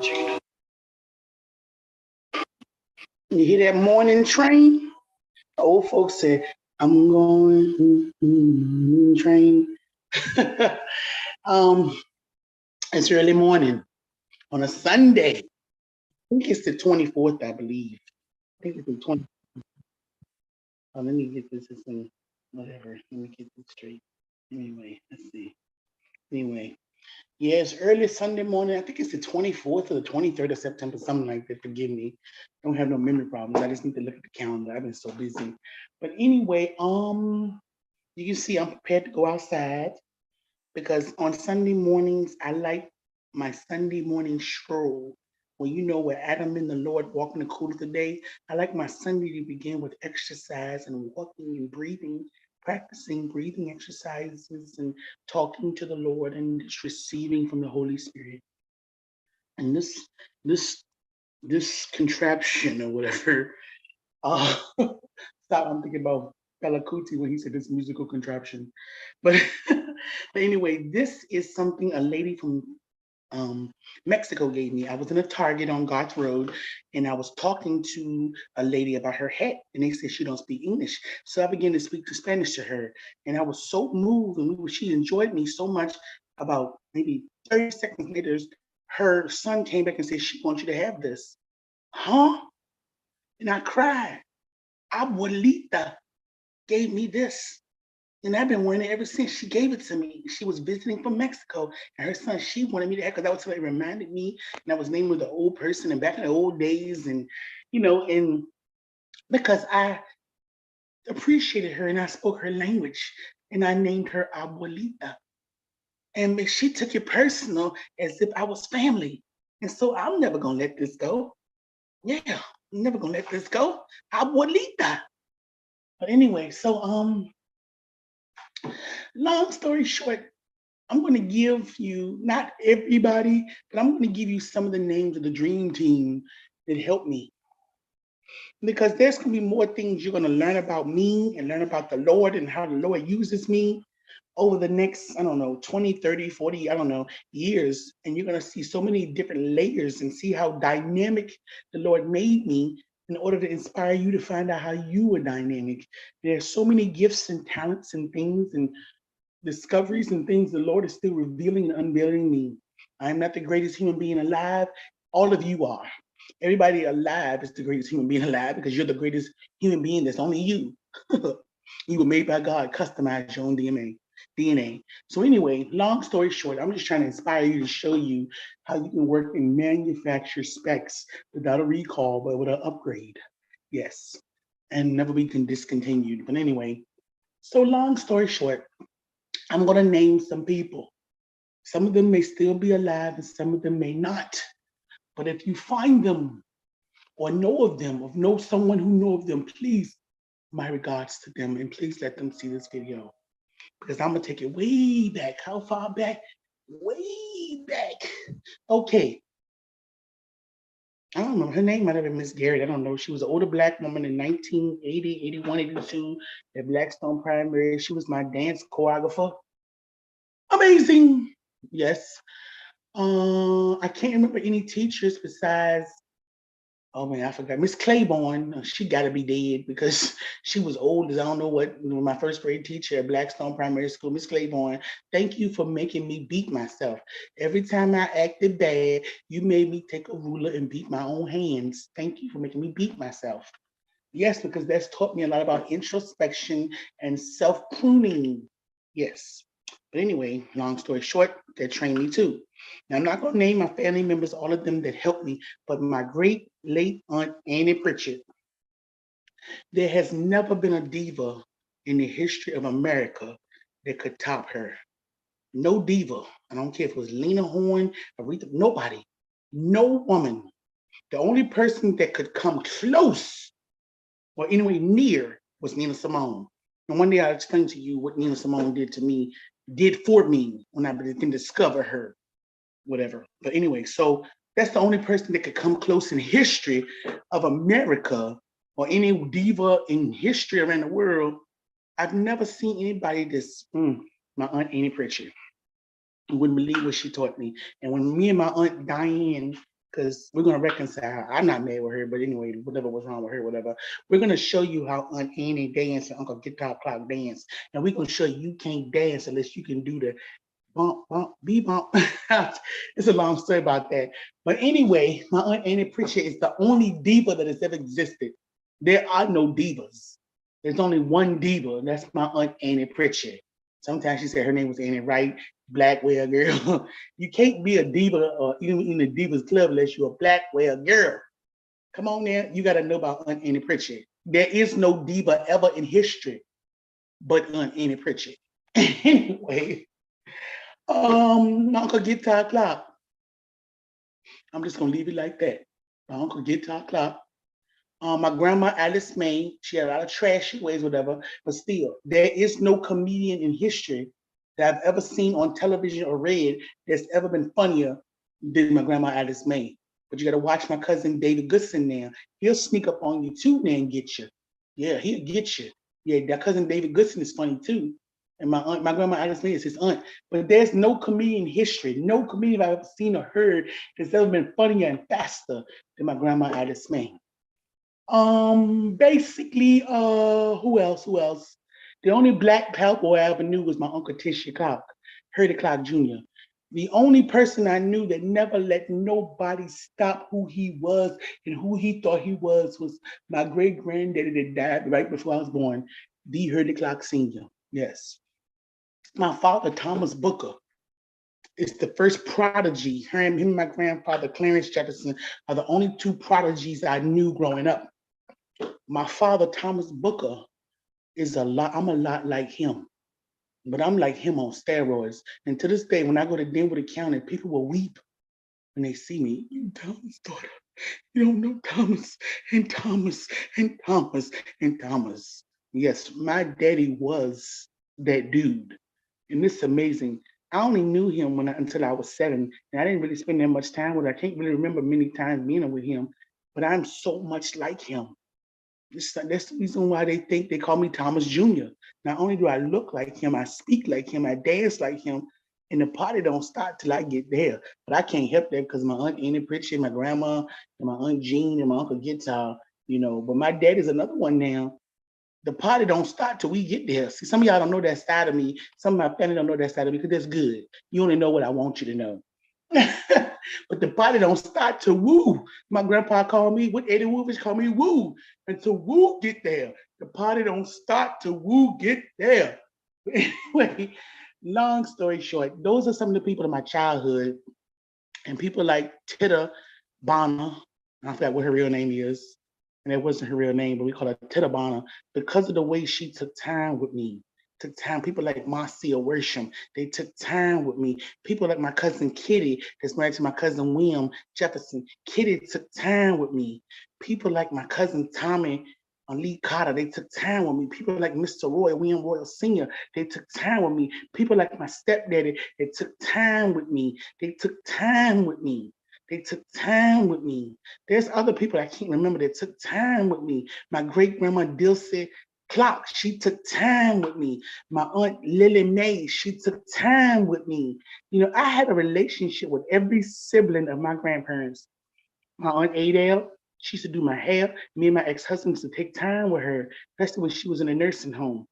You hear that morning train? Old folks say, I'm going train. um, it's early morning on a Sunday. I think it's the 24th, I believe. I think it's the 20th. Oh, let me get this in whatever. Let me get this straight. Anyway, let's see. Anyway, yeah, it's early Sunday morning. I think it's the 24th or the 23rd of September, something like that. Forgive me. I don't have no memory problems. I just need to look at the calendar. I've been so busy. But anyway, you can see I'm prepared to go outside because on Sunday mornings, I like my Sunday morning stroll. Well, you know, where Adam and the Lord walk in the cool of the day. I like my Sunday to begin with exercise and walking and breathing, practicing breathing exercises and talking to the Lord and just receiving from the Holy Spirit. And this this contraption or whatever, stop, I'm thinking about Bela Kuti when he said this musical contraption. But but anyway, this is something a lady from Mexico gave me. I was in a Target on Garth Road, and I was talking to a lady about her hat, and they said she don't speak English. So I began to speak to Spanish to her, and I was so moved, and she enjoyed me so much. About maybe 30 seconds later, her son came back and said, she wants you to have this. Huh? And I cried. Abuelita gave me this. And I've been wearing it ever since. She gave it to me. She was visiting from Mexico, and her son, she wanted me to have, because that was what it reminded me. And I was named with the old person and back in the old days, and and because I appreciated her and I spoke her language, and I named her Abuelita. And she took it personal as if I was family. And so I'm never gonna let this go. Yeah, I'm never gonna let this go. Abuelita. But anyway, so long story short, I'm going to give you, not everybody, but I'm going to give you some of the names of the dream team that helped me. Because there's going to be more things you're going to learn about me and learn about the Lord and how the Lord uses me over the next, I don't know, 20, 30, 40, I don't know, years. And you're going to see so many different layers and see how dynamic the Lord made me in order to inspire you to find out how you were dynamic. There's so many gifts and talents and things and discoveries and things the Lord is still revealing and unveiling me. I'm not the greatest human being alive. All of you are. Everybody alive is the greatest human being alive because you're the greatest human being. That's only you. You were made by God, customize your own DNA. So anyway, long story short, I'm just trying to inspire you to show you how you can work in manufacture specs without a recall, but with an upgrade. Yes. And never be discontinued. But anyway, so long story short, I'm going to name some people. Some of them may still be alive and some of them may not. But if you find them or know of them, or know someone who knows of them, please, my regards to them, and please let them see this video. Because I'm going to take it way back. How far back? Way back. Okay. I don't remember. Her name might have been Miss Garrett. I don't know. She was an older Black woman in 1980, 81, 82 at Blackstone Primary. She was my dance choreographer. Amazing. Yes. I can't remember any teachers besides, oh man, I forgot. Miss Claiborne. She got to be dead because she was old as I don't know what. My first grade teacher at Blackstone Primary School, Miss Claiborne. Thank you for making me beat myself. Every time I acted bad, you made me take a ruler and beat my own hands. Thank you for making me beat myself. Yes, because that's taught me a lot about introspection and self-pruning. Yes. But anyway, long story short, they trained me too. Now, I'm not going to name my family members, all of them that helped me, but my great late aunt, Annie Pritchett. There has never been a diva in the history of America that could top her. No diva. I don't care if it was Lena Horne, Aretha, nobody. No woman. The only person that could come close or anywhere near was Nina Simone. And one day I'll explain to you what Nina Simone did for me when I can discover her, whatever. But anyway, so that's the only person that could come close in history of America or any diva in history around the world. I've never seen anybody this, my Aunt Annie Pritchett. You wouldn't believe what she taught me. And when me and my Aunt Diane because we're gonna reconcile. I'm not mad with her, but anyway, whatever was wrong with her, whatever. We're gonna show you how Aunt Annie dance and Uncle Guitar Clock dance, and we're gonna show you can't dance unless you can do the bump, bump, be bump. It's a long story about that. But anyway, my Aunt Annie Pritchett is the only diva that has ever existed. There are no divas. There's only one diva, and that's my Aunt Annie Pritchett. Sometimes she said her name was Annie Wright, black whale girl. You can't be a diva or even in the Divas Club unless you're a black whale girl. Come on now, you gotta know about Aunt Annie Pritchett. There is no diva ever in history but Aunt Annie Pritchett. Anyway, my Uncle Guitar Clock. I'm just gonna leave it like that. My Uncle Guitar Clock. My grandma Alice May, she had a lot of trashy ways, whatever, but still, there is no comedian in history that I've ever seen on television or read that's ever been funnier than my grandma Alice May. But you gotta watch my cousin David Goodson now. He'll sneak up on you too now and get you. Yeah, he'll get you. Yeah, that cousin David Goodson is funny too. And my grandma Alice May is his aunt. But there's no comedian in history, no comedian I've ever seen or heard that's ever been funnier and faster than my grandma Alice May. Basically, who else? Who else? The only black cowboy I ever knew was my Uncle Tisha Clock, Hurdy Clock Jr. The only person I knew that never let nobody stop who he was and who he thought he was my great granddaddy that died right before I was born, the Hurdy Clock Sr. Yes. My father, Thomas Booker, is the first prodigy. Him and my grandfather, Clarence Jefferson, are the only two prodigies I knew growing up. My father, Thomas Booker, I'm a lot like him, but I'm like him on steroids. And to this day, when I go to Denver County, people will weep when they see me. You Thomas' daughter. You don't know Thomas and Thomas and Thomas and Thomas. Yes, my daddy was that dude. And it's amazing. I only knew him until I was 7, and I didn't really spend that much time with him. I can't really remember many times being with him, but I'm so much like him. That's the reason why they call me Thomas Jr. Not only do I look like him, I speak like him, I dance like him, and the party don't start till I get there. But I can't help that because my Aunt Annie Pritchett, my grandma, and my Aunt Jean, and my Uncle Guitar, But my dad is another one now. The party don't start till we get there. See, some of y'all don't know that side of me. Some of my family don't know that side of me because that's good. You only know what I want you to know. But the party don't start to woo. My grandpa called me, what Eddie Woolfish called me woo. Until woo get there. The party don't start to woo get there. Anyway, long story short, those are some of the people in my childhood. And people like Titta Bonner, I forgot what her real name is. And it wasn't her real name, but we call her Titta Bonner because of the way she took time with me. Took time. People like Marcia Worsham, they took time with me. People like my cousin Kitty, that's married to my cousin William Jefferson. Kitty took time with me. People like my cousin Tommy Lee Carter, they took time with me. People like Mr. Roy, William Royal Sr., they took time with me. People like my stepdaddy, they took time with me. They took time with me. They took time with me. There's other people I can't remember that took time with me. My great grandma Dilsey Clock, she took time with me. My aunt Lily Mae, she took time with me. I had a relationship with every sibling of my grandparents. My aunt Adele, she used to do my hair. Me and my ex-husband used to take time with her, especially when she was in a nursing home.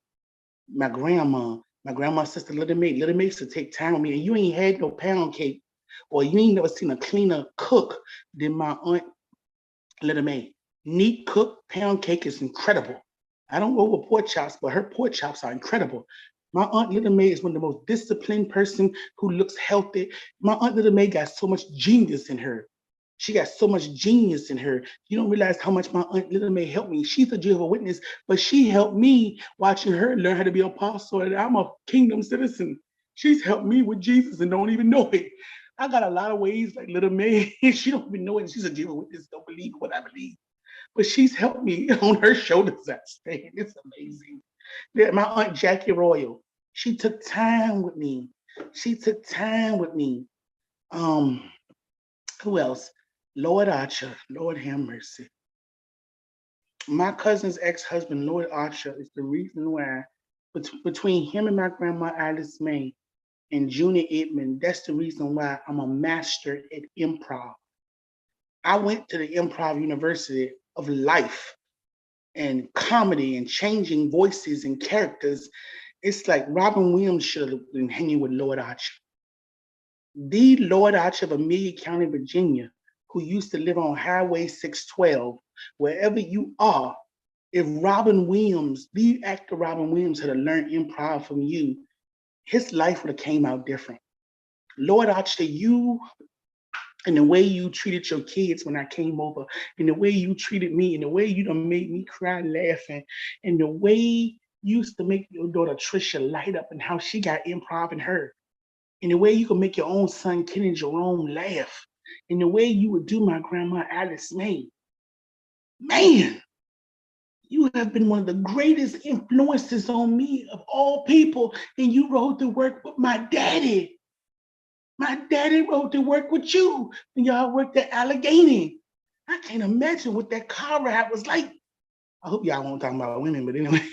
My grandma's sister Little Mae used to take time with me. And you ain't had no pound cake, or you ain't never seen a cleaner cook than my aunt Little Mae. Neat cook pound cake is incredible. I don't go with pork chops, but her pork chops are incredible. My aunt Little Mae is one of the most disciplined person who looks healthy. My aunt Little Mae got so much genius in her. She got so much genius in her. You don't realize how much my aunt Little Mae helped me. She's a Jehovah's Witness, but she helped me watching her learn how to be an apostle, and I'm a kingdom citizen. She's helped me with Jesus and don't even know it. I got a lot of ways like Little Mae. She don't even know it. She's a Jehovah's Witness, don't believe what I believe. But she's helped me on her shoulders, I stand. It's amazing. Yeah, my aunt Jackie Royal, she took time with me. She took time with me. Who else? Lord Archer, Lord have mercy. My cousin's ex-husband, Lord Archer, is the reason why between him and my grandma Alice May and Junior Edmond, that's the reason why I'm a master at improv. I went to the Improv University of Life and comedy and changing voices and characters. It's like Robin Williams should have been hanging with Lord Archer. The Lord Archer of Amelia County, Virginia, who used to live on Highway 612, wherever you are, if Robin Williams, the actor Robin Williams, had learned improv from you, his life would have came out different. Lord Archer, you and the way you treated your kids when I came over, and the way you treated me, and the way you done made me cry laughing, and the way you used to make your daughter Trisha light up and how she got improv in her, and the way you could make your own son Kenny Jerome laugh, and the way you would do my grandma Alice May. Man, you have been one of the greatest influences on me of all people, and you rode to work with my daddy. My daddy rode to work with you when y'all worked at Allegheny. I can't imagine what that car ride was like. I hope y'all won't talk about women, but anyway,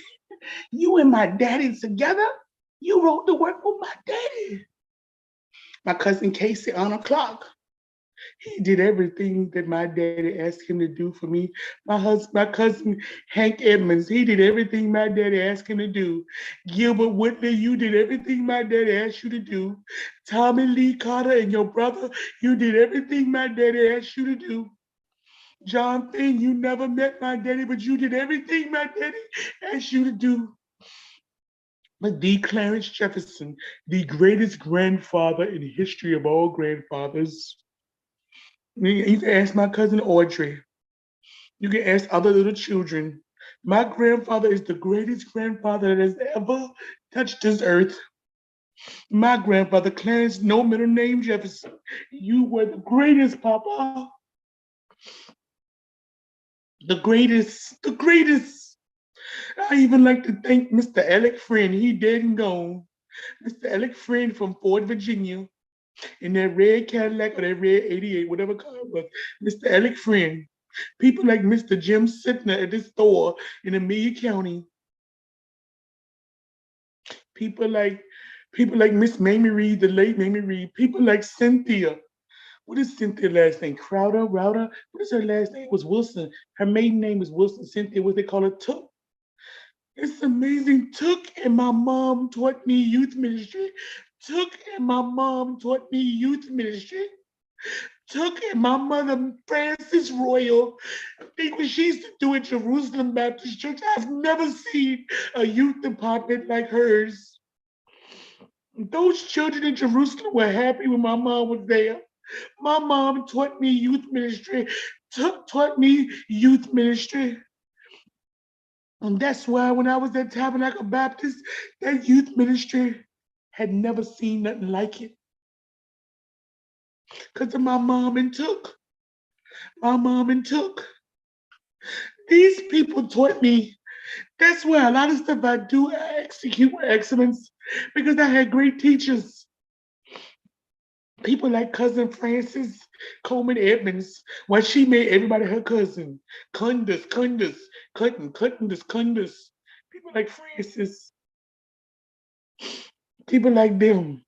you and my daddy together, you rode to work with my daddy. My cousin Casey on a clock. He did everything that my daddy asked him to do for me. My cousin Hank Edmonds, he did everything my daddy asked him to do. Gilbert Whitley, you did everything my daddy asked you to do. Tommy Lee Carter and your brother, you did everything my daddy asked you to do. John Finn, you never met my daddy, but you did everything my daddy asked you to do. But the Clarence Jefferson, the greatest grandfather in the history of all grandfathers. You can ask my cousin Audrey. You can ask other little children. My grandfather is the greatest grandfather that has ever touched this earth. My grandfather, Clarence, no middle name Jefferson. You were the greatest, Papa. The greatest, the greatest. I even like to thank Mr. Alec Friend. He dead and gone. Mr. Alec Friend from Ford, Virginia, in that red Cadillac or that red 88, whatever car it was. Mr. Alec Friend. People like Mr. Jim Sittner at the store in Amelia County. People like Miss Mamie Reed, the late Mamie Reed. People like Cynthia. What is Cynthia's last name? Crowder? What is her last name? It was Wilson. Her maiden name is Wilson. Cynthia, what they call her, Took. It's amazing. Took and my mom taught me youth ministry. Took and my mom taught me youth ministry. Took and my mother, Frances Royal, I think what she used to do at Jerusalem Baptist Church. I've never seen a youth department like hers. Those children in Jerusalem were happy when my mom was there. My mom taught me youth ministry. Took taught me youth ministry. And that's why when I was at Tabernacle Baptist, that youth ministry had never seen nothing like it. Because of my mom and Took. My mom and Took. These people taught me. That's why a lot of stuff I do, I execute with excellence because I had great teachers. People like Cousin Frances Coleman Edmonds, why she made everybody her cousin. Cundus, Cundus. People like Frances. People like them.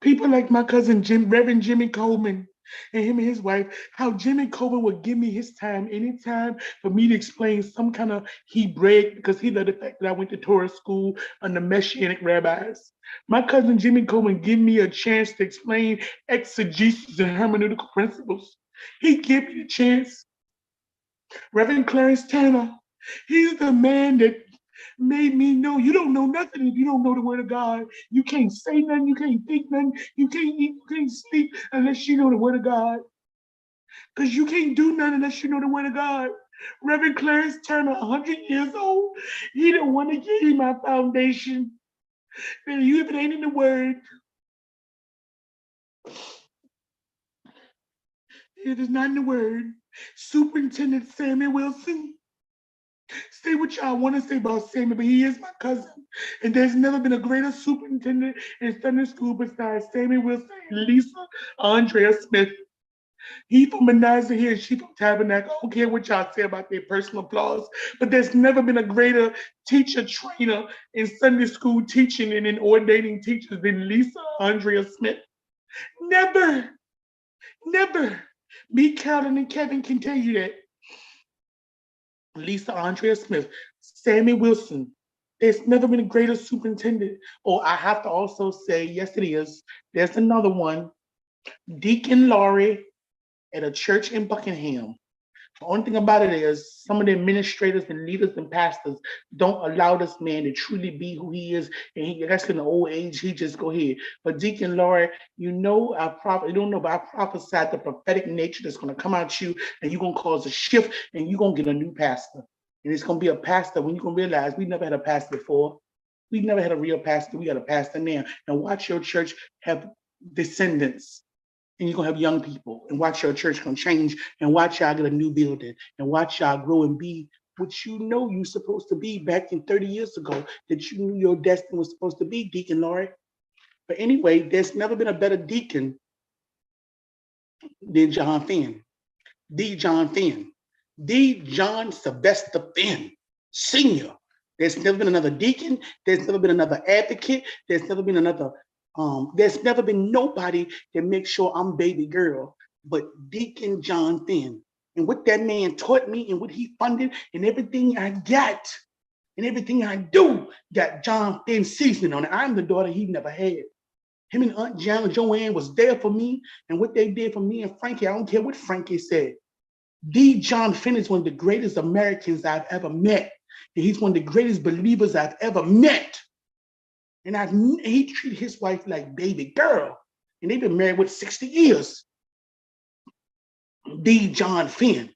People like my cousin Reverend Jimmy Coleman and him and his wife, how Jimmy Coleman would give me his time anytime for me to explain some kind of Hebraic because he loved the fact that I went to Torah school under Messianic rabbis. My cousin Jimmy Coleman gave me a chance to explain exegesis and hermeneutical principles. He gave me the chance. Reverend Clarence Tanner, he's the man that made me know you don't know nothing if you don't know the word of God. You can't say nothing, you can't think nothing, you can't eat, you can't sleep unless you know the word of God. Because you can't do nothing unless you know the word of God. Reverend Clarence Turner, 100 years old, he didn't want to give you my foundation. And you, if it ain't in the word, it is not in the word. Superintendent Sammy Wilson, say what y'all want to say about Sammy, but he is my cousin. And there's never been a greater superintendent in Sunday school besides Sammy Wilson and Lisa Andrea Smith. He from Manasseh here, she from Tabernacle. I don't care what y'all say about their personal applause, but there's never been a greater teacher trainer in Sunday school teaching and in ordaining teachers than Lisa Andrea Smith. Never. Me, Carolyn, and Kevin can tell you that. Lisa Andrea Smith, Sammy Wilson. There's never been a greater superintendent. Oh, I have to also say, yes, it is. There's another one, Deacon Laurie at a church in Buckingham. The only thing about it is some of the administrators and leaders and pastors don't allow this man to truly be who he is. And he, that's in the old age, he just go ahead. But Deacon Laurie, you know, you don't know, but I prophesied the prophetic nature that's going to come out you, and you're going to cause a shift, and you're going to get a new pastor. And it's going to be a pastor when you're going to realize we never had a pastor before. We never had a real pastor. We got a pastor now. And watch your church have descendants, and you're gonna have young people, and watch your church gonna change, and watch y'all get a new building, and watch y'all grow and be what you know you're supposed to be back in 30 years ago, that you knew your destiny was supposed to be, Deacon Laurie. But anyway, there's never been a better deacon than John Finn. D. John Finn. D. John Sylvester Finn, Sr. There's never been another deacon. There's never been another advocate. There's never been nobody that makes sure I'm baby girl, but Deacon John Finn. And what that man taught me and what he funded and everything I got and everything I do got John Finn seasoning on it. I'm the daughter he never had. Him and Aunt Joanne was there for me, and what they did for me and Frankie, I don't care what Frankie said. D. John Finn is one of the greatest Americans I've ever met. And he's one of the greatest believers I've ever met. And he treated his wife like baby girl. And they've been married with 60 years. D. John Finn.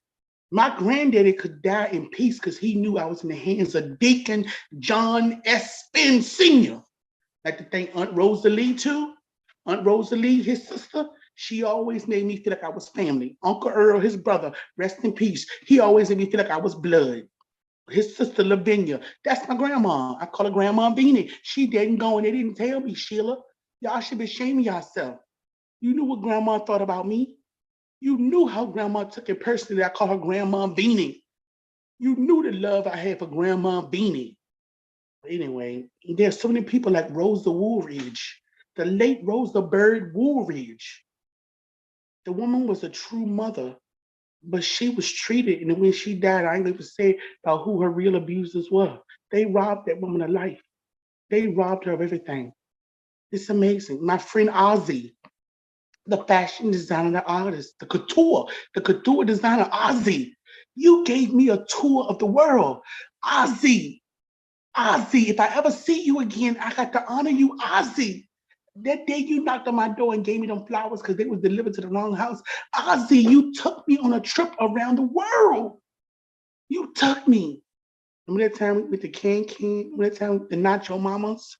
My granddaddy could die in peace because he knew I was in the hands of Deacon John S. Finn Sr. I'd like to thank Aunt Rosalie too. Aunt Rosalie, his sister, she always made me feel like I was family. Uncle Earl, his brother, rest in peace. He always made me feel like I was blood. His sister Lavinia, that's my grandma. I call her Grandma Beanie. She didn't go and they didn't tell me, Sheila. Y'all should be shaming yourself. You knew what Grandma thought about me. You knew how Grandma took it personally. I call her Grandma Beanie. You knew the love I had for Grandma Beanie. But anyway, there's so many people like Rosa Woolridge, the late Rosa Bird Woolridge. The woman was a true mother, but she was treated, and when she died, I ain't going to say about who her real abusers were. They robbed that woman of life. They robbed her of everything. It's amazing. My friend Ozzy, the fashion designer, the artist, the couture designer, Ozzy. You gave me a tour of the world. Ozzy, if I ever see you again, I got to honor you, Ozzy. That day you knocked on my door and gave me them flowers because they was delivered to the wrong house. Ozzy, you took me on a trip around the world. You took me. Remember that time we went to Cancun? Remember that time with the Nacho Mamas?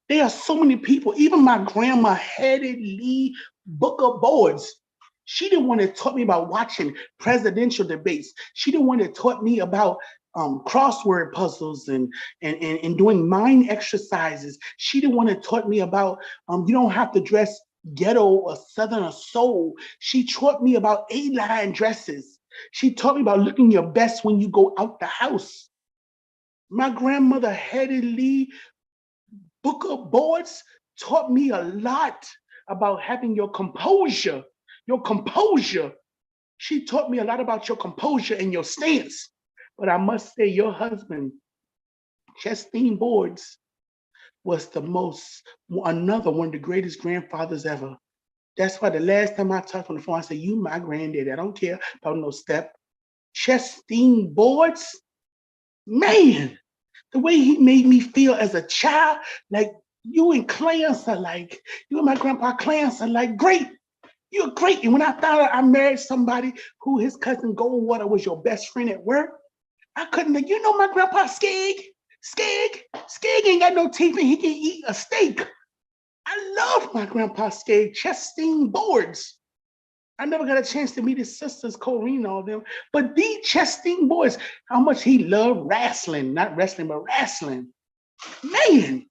There are so many people. Even my grandma, Hattie Lee Booker Boards. She the one that taught me about watching presidential debates. She the one that taught me about crossword puzzles and doing mind exercises. She the one that taught me about you don't have to dress ghetto or southern or soul. She taught me about A-line dresses. She taught me about looking your best when you go out the house. My grandmother, Hattie Lee Booker Boards, taught me a lot about having your composure. Your composure. She taught me a lot about your composure and your stance. But I must say, your husband, Chestine Boards, was another one of the greatest grandfathers ever. That's why the last time I talked on the phone, I said, you my granddaddy. I don't care about no step. Chestine Boards, man, the way he made me feel as a child, like you and Clarence are like, you and my grandpa Clarence are like great. You're great. And when I found out I married somebody who his cousin Goldwater was your best friend at work, I couldn't, you know my grandpa Skeg ain't got no teeth and he can eat a steak. I love my grandpa Skeg, Chestine Boards. I never got a chance to meet his sisters, Corrine, all of them. But the Chestine Boards, how much he loved wrestling, not wrestling, but wrestling. Man,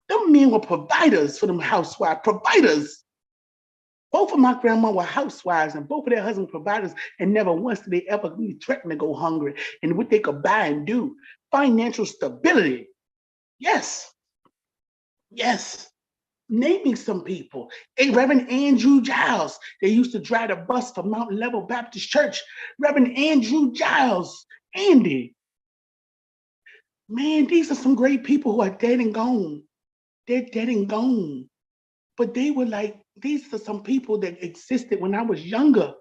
them men were providers for them housewives, providers. Both of my grandma were housewives and both of their husbands providers, and never once did they ever be threatened to go hungry and what they could buy and do. Financial stability. Yes. Yes. naming some people. A Reverend Andrew Giles, they used to drive the bus for Mount Level Baptist Church. Reverend Andrew Giles, Andy. Man, these are some great people who are dead and gone. They're dead and gone. But they were like, these are some people that existed when I was younger.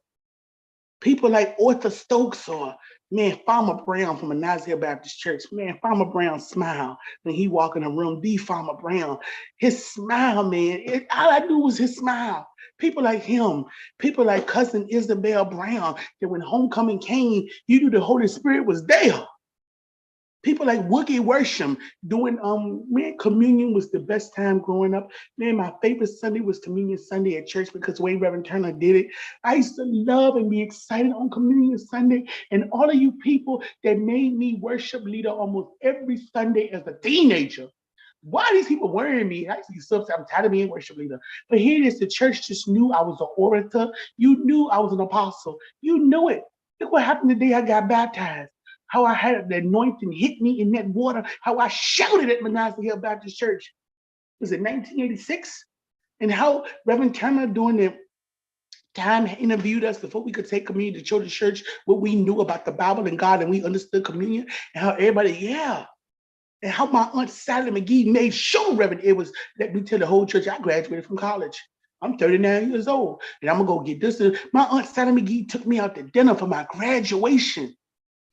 People like Arthur Stokes or man, Farmer Brown from Anazia Baptist Church. Man, Farmer Brown smile when he walk in the room. The Farmer Brown, his smile, man. All I knew was his smile. People like him, people like Cousin Isabel Brown, that when homecoming came, you knew the Holy Spirit was there. People like Wookie Worsham doing man, communion was the best time growing up. Man, my favorite Sunday was communion Sunday at church because the way Reverend Turner did it. I used to love and be excited on communion Sunday. And all of you people that made me worship leader almost every Sunday as a teenager. Why are these people worrying me? I used to be so upset. I'm tired of being worship leader. But here it is, the church just knew I was an orator. You knew I was an apostle. You knew it. Look what happened the day I got baptized. How I had the anointing hit me in that water, how I shouted at Manasseh Hill Baptist Church. Was it 1986? And how Reverend Turner during the time interviewed us before we could take communion to children's church, what we knew about the Bible and God, and we understood communion, and how everybody, yeah. And how my Aunt Sally McGee made sure Reverend Edwards let me tell the whole church I graduated from college. I'm 39 years old, and I'm gonna go get this. My Aunt Sally McGee took me out to dinner for my graduation.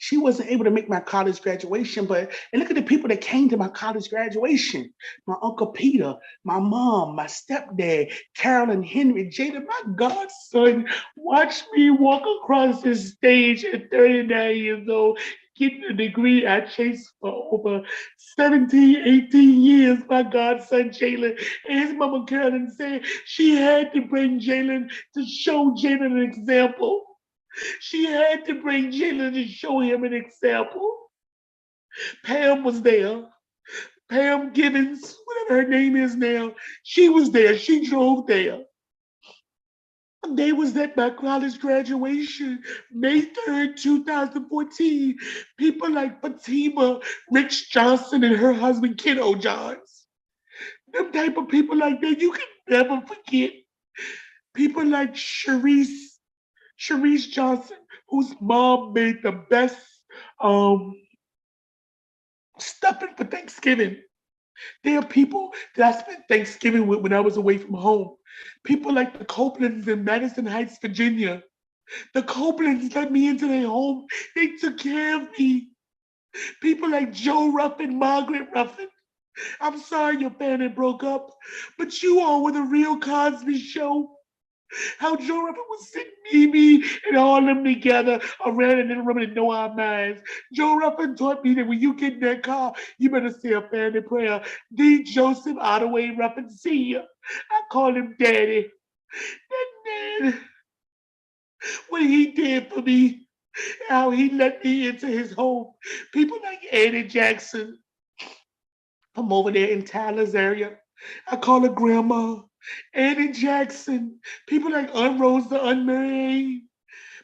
She wasn't able to make my college graduation, but and look at the people that came to my college graduation. My Uncle Peter, my mom, my stepdad, Carolyn Henry, Jada, my godson, watch me walk across this stage at 39 years old, getting a degree I chased for over 17, 18 years. My godson Jalen and his mama Carolyn said she had to bring Jalen to show Jalen an example. She had to bring Jalen to show him an example. Pam was there. Pam Gibbons, whatever her name is now, she was there. She drove there. They was at my college graduation, May 3rd, 2014. People like Fatima Rich Johnson and her husband, Kiddo Johns. Them type of people like that, you can never forget. People like Sharice Johnson, whose mom made the best um, stuffing for Thanksgiving. There are people that I spent Thanksgiving with when I was away from home. People like the Copelands in Madison Heights, Virginia. The Copelands let me into their home. They took care of me. People like Joe Ruffin, Margaret Ruffin. I'm sorry your family broke up, but you all were the real Cosby Show. How Joe Ruffin was sitting Mimi and all them together around in the room and know our minds. Joe Ruffin taught me that when you get in that car, you better say a family prayer. D. Joseph Ottaway Ruffin Sr. I call him Daddy. That man, what he did for me, how he let me into his home. People like Annie Jackson from over there in Tyler's area. I call her Grandma. Annie Jackson, people like Aunt Rose the Unmarried,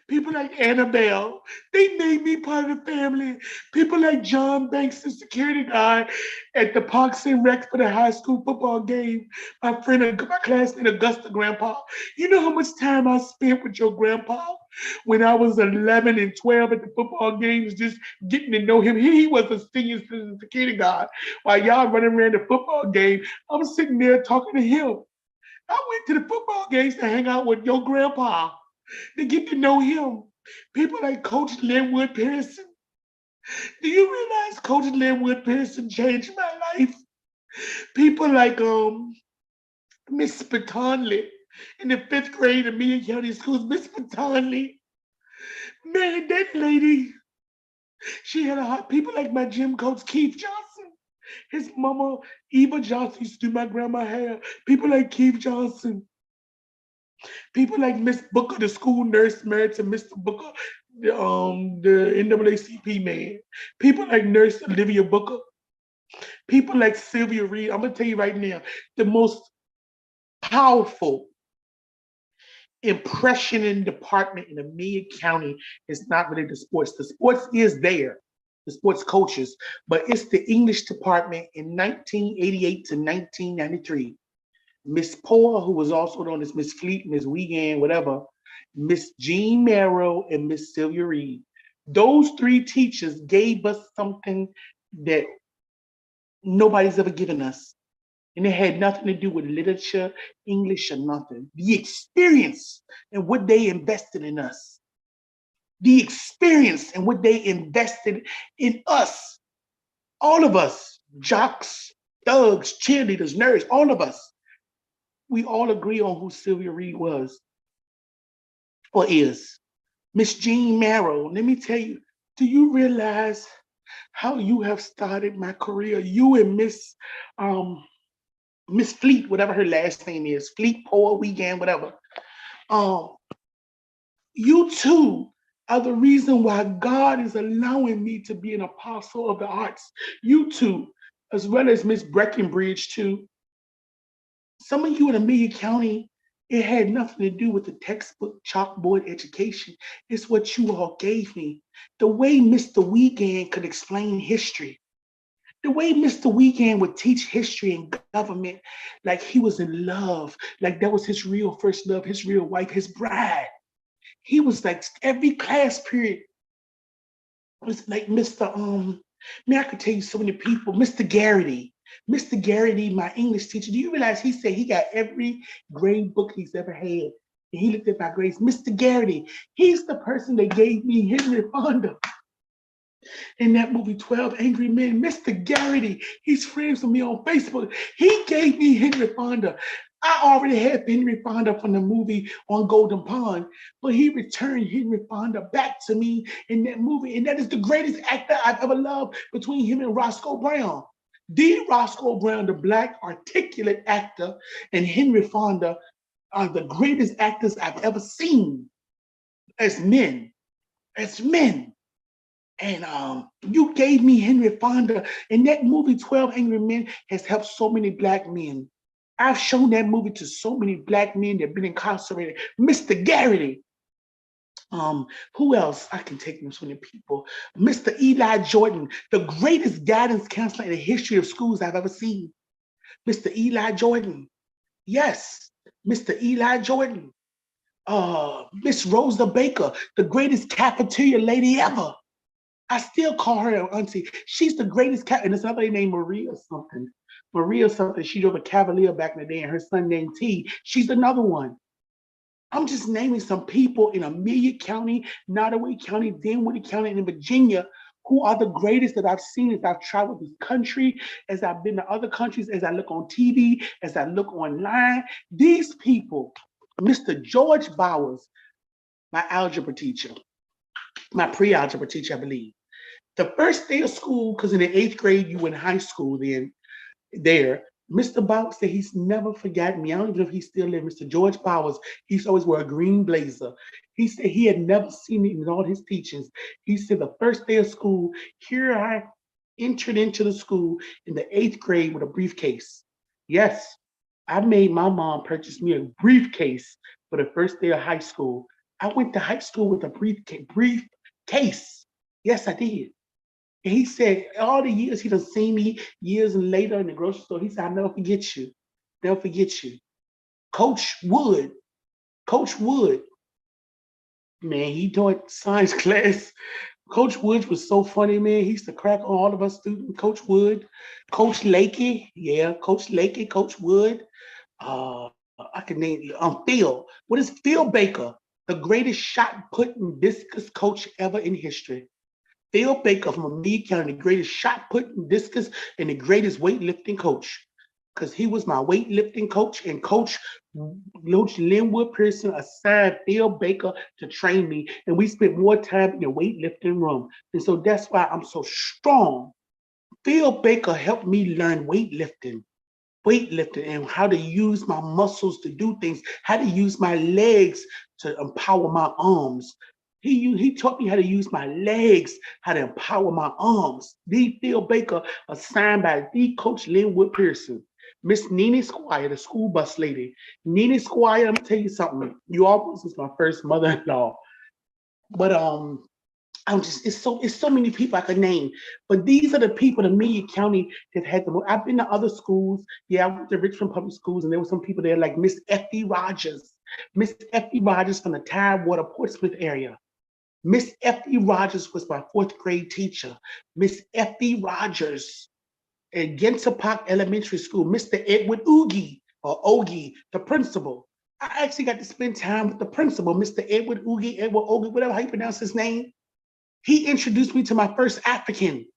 people like Annabelle, they made me part of the family. People like John Banks, the security guard at the Parks and Rec for the high school football game. My friend, my classmate Augusta Grandpa. You know how much time I spent with your grandpa when I was 11 and 12 at the football games, just getting to know him. He was a senior citizen security guard. While y'all running around the football game, I'm sitting there talking to him. I went to the football games to hang out with your grandpa, to get to know him. People like Coach Linwood Pearson. Do you realize Coach Linwood Pearson changed my life? People like Miss Spatonley in the 5th grade of Meade County Schools. Miss Spatonley. Man, that lady, she had a heart. People like my gym coach, Keith Johnson. His mama, Eva Johnson, used to do my grandma hair. People like Keith Johnson. People like Miss Booker, the school nurse married to Mr. Booker, the NAACP man. People like Nurse Olivia Booker. People like Sylvia Reed. I'm gonna tell you right now, the most powerful impressioning department in Amelia County is not really the sports. The sports is there, the sports coaches, but it's the English department in 1988 to 1993. Miss Poor, who was also known as Miss Fleet, Miss Wiegand, whatever, Miss Jean Marrow, and Miss Sylvia Reed. Those three teachers gave us something that nobody's ever given us. And it had nothing to do with literature, English, or nothing. The experience and what they invested in us. The experience and what they invested in us. All of us, jocks, thugs, cheerleaders, nerds, all of us. We all agree on who Sylvia Reed was or is. Miss Jean Marrow, let me tell you, do you realize how you have started my career? You and Miss Fleet, whatever her last name is, Fleet, Poor, Weekend, whatever. Um, you two are the reason why God is allowing me to be an apostle of the arts. You two, as well as Miss Breckenbridge, too. Some of you in Amelia County, it had nothing to do with the textbook chalkboard education. It's what you all gave me. The way Mr. Weekend could explain history. The way Mr. Weekend would teach history and government like he was in love, like that was his real first love, his real wife, his bride. He was like every class period was like Mr. Man, I could tell you so many people, Mr. Garrity. Mr. Garrity, my English teacher, do you realize he said he got every grade book he's ever had? And he looked at my grades. Mr. Garrity, he's the person that gave me Henry Fonda in that movie 12 Angry Men. Mr. Garrity, he's friends with me on Facebook. He gave me Henry Fonda. I already had Henry Fonda from the movie on Golden Pond, but he returned Henry Fonda back to me in that movie. And that is the greatest actor I've ever loved between him and Roscoe Brown. The Roscoe Brown, the black articulate actor, and Henry Fonda are the greatest actors I've ever seen as men. As men. And you gave me Henry Fonda. And that movie, 12 Angry Men, has helped so many black men. I've shown that movie to so many black men that have been incarcerated. Mr. Garrity. Who else? I can take them so many people. Mr. Eli Jordan, the greatest guidance counselor in the history of schools I've ever seen. Mr. Eli Jordan. Yes, Mr. Eli Jordan. Miss Rosa Baker, the greatest cafeteria lady ever. I still call her an auntie. She's the greatest cat, and there's another lady named Maria something. Maria something. She drove a Cavalier back in the day, and her son named T. She's another one. I'm just naming some people in Amelia County, Nottoway County, Dinwiddie County, and in Virginia who are the greatest that I've seen as I've traveled this country, as I've been to other countries, as I look on TV, as I look online. These people, Mr. George Bowers, my algebra teacher, my pre-algebra teacher, I believe. The first day of school, because in the 8th grade, you were in high school then, there, Mr. Bowers said he's never forgotten me. I don't even know if he's still there. Mr. George Bowers, he's always wore a green blazer. He said he had never seen me in all his teachings. He said the first day of school, here I entered into the school in the 8th grade with a briefcase. Yes, I made my mom purchase me a briefcase for the first day of high school. I went to high school with a briefcase. Yes, I did. And he said, all the years he done seen me years later in the grocery store, he said, I'll never forget you. Never forget you. Coach Wood, man, he taught science class. Coach Wood was so funny, man. He used to crack on all of us students. Coach Wood, Coach Lakey, yeah, Coach Lakey, Coach Wood. I can name you. Phil. What is Phil Baker? The greatest shot put and discus coach ever in history. Phil Baker from Amelia County, the greatest shot put and discus and the greatest weightlifting coach. Because he was my weightlifting coach, and Coach Linwood Pearson assigned Phil Baker to train me. And we spent more time in the weightlifting room. And so that's why I'm so strong. Phil Baker helped me learn weightlifting and how to use my muscles to do things, how to use my legs to empower my arms. He taught me how to use my legs, how to empower my arms. The Phil Baker, assigned by the Coach Linwood Pearson. Miss Nene Squire, the school bus lady. Nene Squire, I'm gonna tell you something. You almost was my first mother-in-law. But it's so many people I could name, but these are the people in Meade County that had the most. I've been to other schools. Yeah, I went to Richmond Public Schools, and there were some people there like Miss Effie Rogers. Miss Effie Rogers from the Tidewater, Portsmouth area. Miss Effie Rogers was my fourth grade teacher. Miss Effie Rogers at Gensapak Elementary School. Mr. Edward Oogie, or Ogie, the principal. I actually got to spend time with the principal, Mr. Edward Oogie, Edward Ogie, whatever how you pronounce his name. He introduced me to my first African.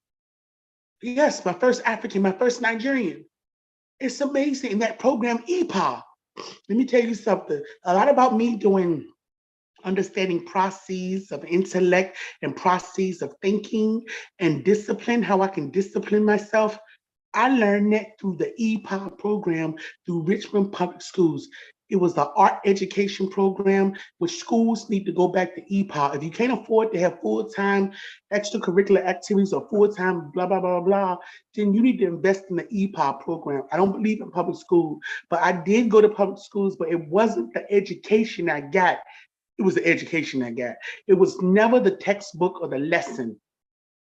Yes, my first African, my first Nigerian. It's amazing. In that program, EPA. Let me tell you something. A lot about me doing understanding processes of intellect and processes of thinking and discipline, how I can discipline myself. I learned that through the EPOP program through Richmond Public Schools. It was the art education program, which schools need to go back to EPOP. If you can't afford to have full-time extracurricular activities or full-time blah, blah, blah, blah, then you need to invest in the EPOP program. I don't believe in public school, but I did go to public schools, but it wasn't the education I got. It was the education I got. It was never the textbook or the lesson.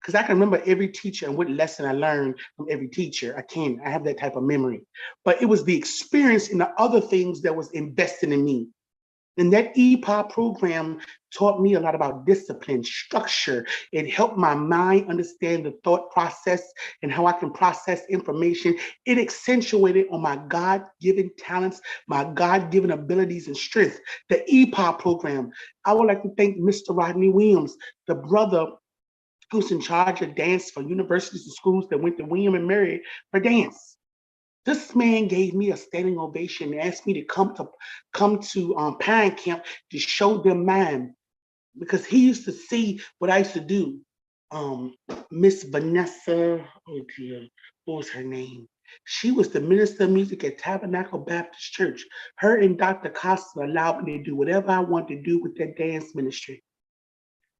Because I can remember every teacher and what lesson I learned from every teacher. I have that type of memory. But it was the experience and the other things that was invested in me. And that EPOP program taught me a lot about discipline, structure. It helped my mind understand the thought process and how I can process information. It accentuated on my God-given talents, my God-given abilities and strength. The EPOP program. I would like to thank Mr. Rodney Williams, the brother who's in charge of dance for universities and schools that went to William and Mary for dance. This man gave me a standing ovation and asked me to come to Pine Camp to show them mine because he used to see what I used to do. Miss Vanessa, oh dear, what was her name? She was the minister of music at Tabernacle Baptist Church. Her and Dr. Costa allowed me to do whatever I wanted to do with that dance ministry.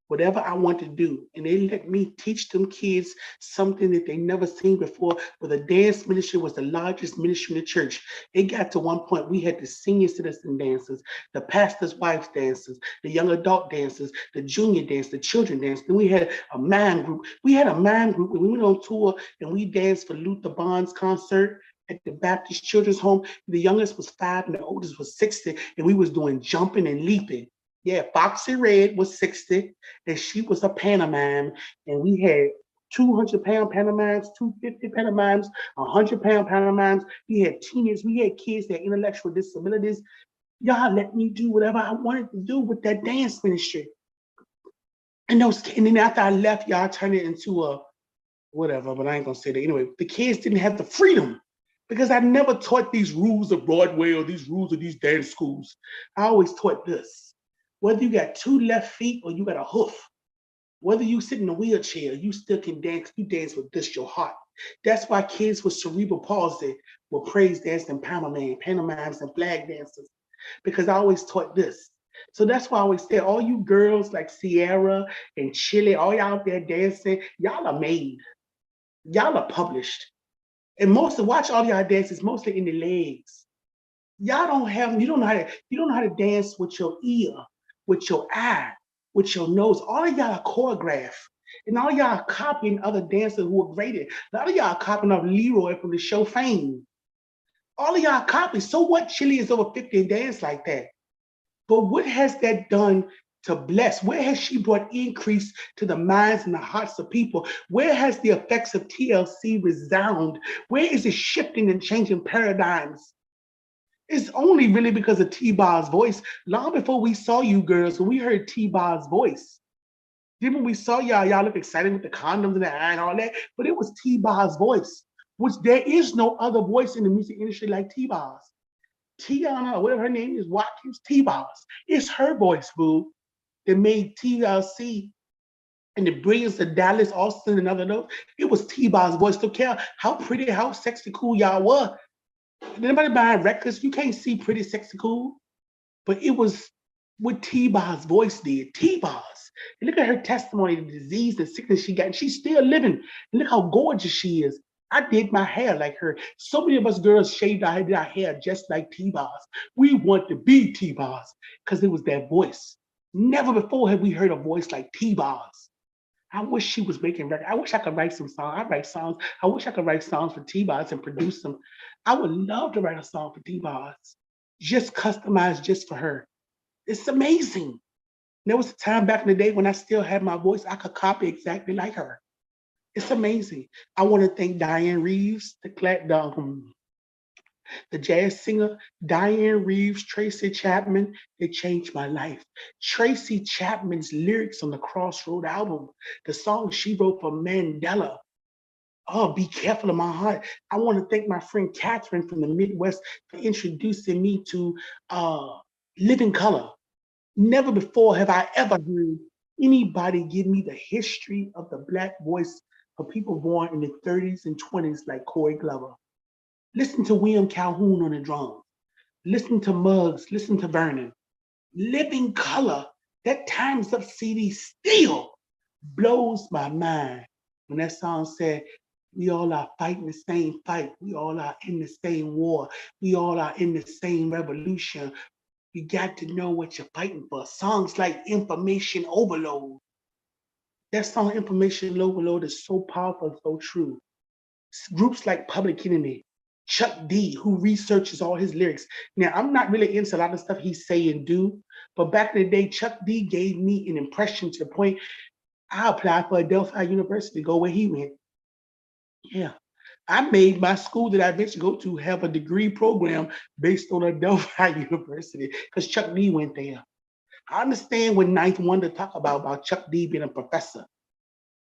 Whatever I want to do. And they let me teach them kids something that they never seen before. But the dance ministry was the largest ministry in the church. It got to one point we had the senior citizen dancers, the pastor's wife's dancers, the young adult dancers, the junior dance, the children dance. Then we had a mime group. We had a mime group when we went on tour and we danced for Luther Bond's concert at the Baptist Children's Home. The youngest was 5 and the oldest was 60, and we was doing jumping and leaping. Yeah, Foxy Red was 60, and she was a pantomime, and we had 200-pound pantomimes, 250 pantomimes, 100-pound pantomimes. We had teenagers, we had kids that had intellectual disabilities. Y'all let me do whatever I wanted to do with that dance ministry. And then after I left, y'all turned it into a whatever, but I ain't gonna say that. Anyway, the kids didn't have the freedom because I never taught these rules of Broadway or these rules of these dance schools. I always taught this. Whether you got 2 left feet or you got a hoof, whether you sit in a wheelchair, you still can dance. You dance with just your heart. That's why kids with cerebral palsy will praise dance and pantomimes and flag dances, because I always taught this. So that's why I always say, all you girls like Sierra and Chile, all y'all out there dancing, y'all are made. Y'all are published. And watch all y'all dances, mostly in the legs. Y'all you don't know how to dance with your ear, with your eye, with your nose. All of y'all are choreographed. And all y'all are copying other dancers who are graded. A lot of y'all are copying off Leroy from the show Fame. All of y'all copy. So what? Chile is over 50 and dance like that. But what has that done to bless? Where has she brought increase to the minds and the hearts of people? Where has the effects of TLC resound? Where is it shifting and changing paradigms? It's only really because of T-Bar's voice. Long before we saw you girls, when we heard T-Bar's voice, then when we saw y'all look excited with the condoms and the eye and all that, but it was T-Bar's voice, which there is no other voice in the music industry like T-Bar's. Tiana, or whatever her name is, Watkins, T-Bar's. It's her voice, boo, that made TLC and the brilliance of Dallas, Austin, and other notes. It was T-Bar's voice. Don't care how pretty, how sexy, cool y'all were. Anybody buying records, you can't see pretty, sexy, cool. But it was what T-Bar's voice did. T-Bar's. And look at her testimony, the disease, the sickness she got. And she's still living. And look how gorgeous she is. I did my hair like her. So many of us girls shaved our hair just like T-Bar's. We want to be T-Bar's because it was that voice. Never before have we heard a voice like T-Bar's. I wish she was making records. I wish I could write some songs. I write songs. I wish I could write songs for T-Boz and produce them. I would love to write a song for T-Boz, just customized just for her. It's amazing. There was a time back in the day when I still had my voice, I could copy exactly like her. It's amazing. I want to thank Diane Reeves, the jazz singer, Diane Reeves, Tracy Chapman. They changed my life. Tracy Chapman's lyrics on the Crossroad album, the song she wrote for Mandela. Oh, be careful of my heart. I want to thank my friend Catherine from the Midwest for introducing me to uh, Living Color. Never before have I ever heard anybody give me the history of the Black voice for people born in the 30s and 20s like Corey Glover. Listen to William Calhoun on the drums. Listen to Muggs. Listen to Vernon. Living Color, that Time's Up CD still blows my mind when that song said, we all are fighting the same fight. We all are in the same war. We all are in the same revolution. You got to know what you're fighting for. Songs like Information Overload. That song, Information Overload, is so powerful and so true. Groups like Public Enemy, Chuck D, who researches all his lyrics. Now, I'm not really into a lot of stuff he say and do, but back in the day, Chuck D gave me an impression to the point I applied for Adelphi University, go where he went. Yeah. I made my school that I eventually go to have a degree program based on Adelphi University because Chuck D went there. I understand when Ninth Wonder talk about Chuck D being a professor.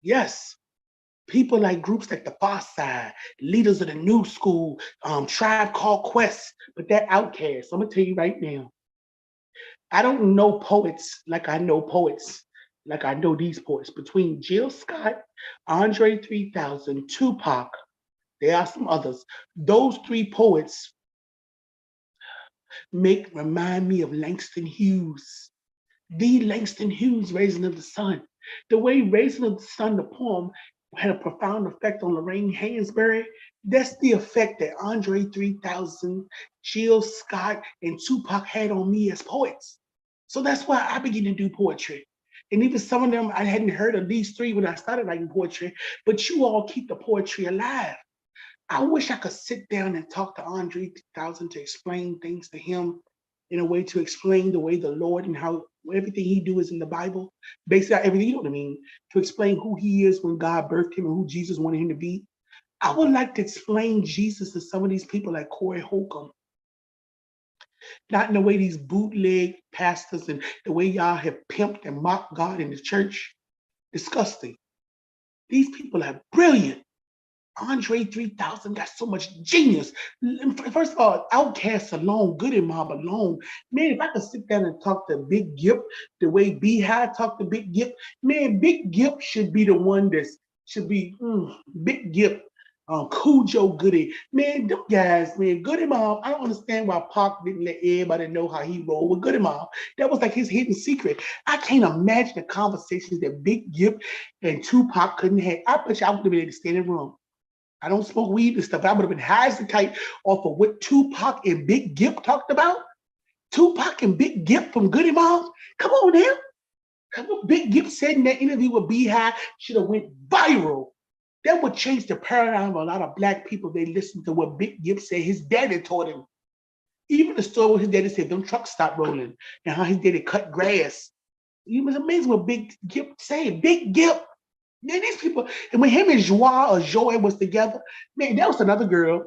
Yes, people like groups like the Far Side, leaders of the New School, Tribe Called Quest, but they're outcasts. I'm gonna tell you right now, I don't know poets like I know poets, like I know these poets. Between Jill Scott, Andre 3000, Tupac, there are some others. Those three poets remind me of Langston Hughes. The Langston Hughes, Raising of the Sun. The way Raising of the Sun, the poem, had a profound effect on Lorraine Hansberry, that's the effect that Andre 3000, Jill Scott, and Tupac had on me as poets. So that's why I began to do poetry. And even some of them, I hadn't heard of these three when I started writing poetry, but you all keep the poetry alive. I wish I could sit down and talk to Andre 3000 to explain things to him in a way to explain the way the Lord and how everything he do is in the Bible, basically everything, you know what I mean, to explain who he is when God birthed him and who Jesus wanted him to be. I would like to explain Jesus to some of these people like Corey Holcomb, not in the way these bootleg pastors and the way y'all have pimped and mocked God in the church. Disgusting. These people are brilliant. Andre 3000 got so much genius. First of all, Outkast alone, Goody Mob alone. Man, if I could sit down and talk to Big Gip the way Beehive talked to Big Gip, man, Big Gip should be the one that should be Big Gip, Cujo Goody. Man, them guys, man, Goody Mob, I don't understand why Pac didn't let everybody know how he rolled with Goody Mob. That was like his hidden secret. I can't imagine the conversations that Big Gip and Tupac couldn't have. I bet you I would have been able to stay in the room. I don't smoke weed and stuff. I would have been high as a kite off of what Tupac and Big Gip talked about. Tupac and Big Gip from Goody Mob. Come on now. What Big Gip said in that interview with Beehive should have went viral. That would change the paradigm of a lot of Black people. They listen to what Big Gip said his daddy taught him. Even the story where his daddy said them trucks stopped rolling and how his daddy cut grass. It was amazing what Big Gip said. Big Gip. Man, these people, and when him and Joy was together, man, that was another girl.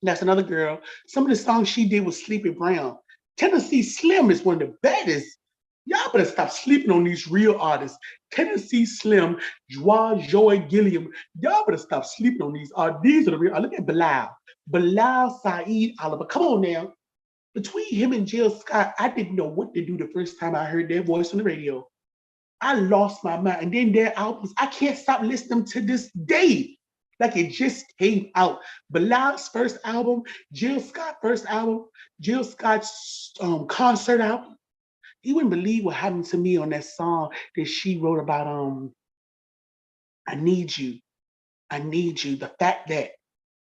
That's another girl. Some of the songs she did with Sleepy Brown. Tennessee Slim is one of the baddest. Y'all better stop sleeping on these real artists. Tennessee Slim, Joy Gilliam. Y'all better stop sleeping on these. These are the real. Look at Bilal Saeed Oliver. Come on now. Between him and Jill Scott, I didn't know what to do the first time I heard their voice on the radio. I lost my mind. And then their albums, I can't stop listening to this day. Like it just came out. Bilal's first album, Jill Scott's first album, Jill Scott's concert album. You wouldn't believe what happened to me on that song that she wrote about I Need You. I Need You. The fact that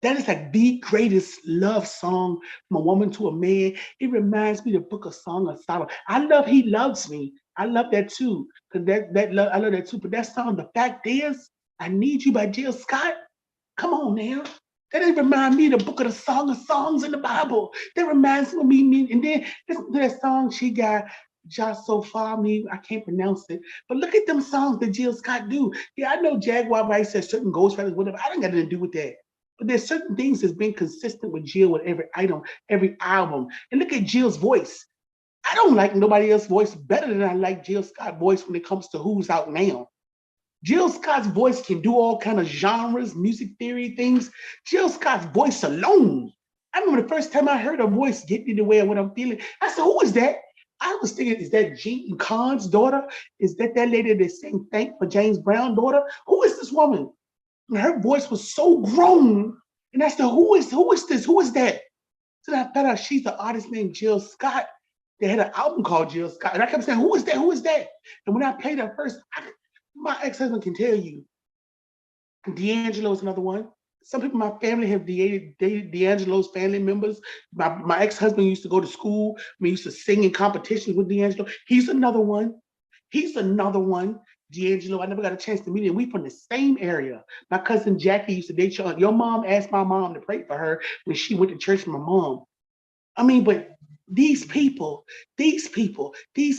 is like the greatest love song from a woman to a man. It reminds me of the Book of Song of Solomon. I love He Loves Me. I love that too. Cause I love that too. But that song, The Fact Is, I Need You by Jill Scott. Come on now. That didn't remind me of the book of the Song of Songs in the Bible. That reminds me. And then listen to that song she got, Just So Far Me. I can't pronounce it. But look at them songs that Jill Scott do. Yeah, I know Jaguar Rice says certain ghostwriters, whatever. I don't got nothing to do with that. But there's certain things that's been consistent with Jill with every item, every album. And look at Jill's voice. I don't like nobody else's voice better than I like Jill Scott's voice when it comes to who's out now. Jill Scott's voice can do all kind of genres, music theory things. Jill Scott's voice alone. I remember the first time I heard her voice get me the way of what I'm feeling. I said, "Who is that?" I was thinking, "Is that Jean Khan's daughter? Is that lady that sang Thank for James Brown's daughter? Who is this woman?" And her voice was so grown. And I said, "Who is this? Who is that?" So I found out she's an artist named Jill Scott. They had an album called Jill Scott. And I kept saying, "Who is that? Who is that?" And when I played her first, my ex-husband can tell you, D'Angelo is another one. Some people in my family have dated D'Angelo's family members. My ex-husband used to go to school. We used to sing in competitions with D'Angelo. He's another one. He's another one. D'Angelo, I never got a chance to meet him. We from the same area. My cousin Jackie used to date your mom asked my mom to pray for her when she went to church with my mom. I mean, but these people, these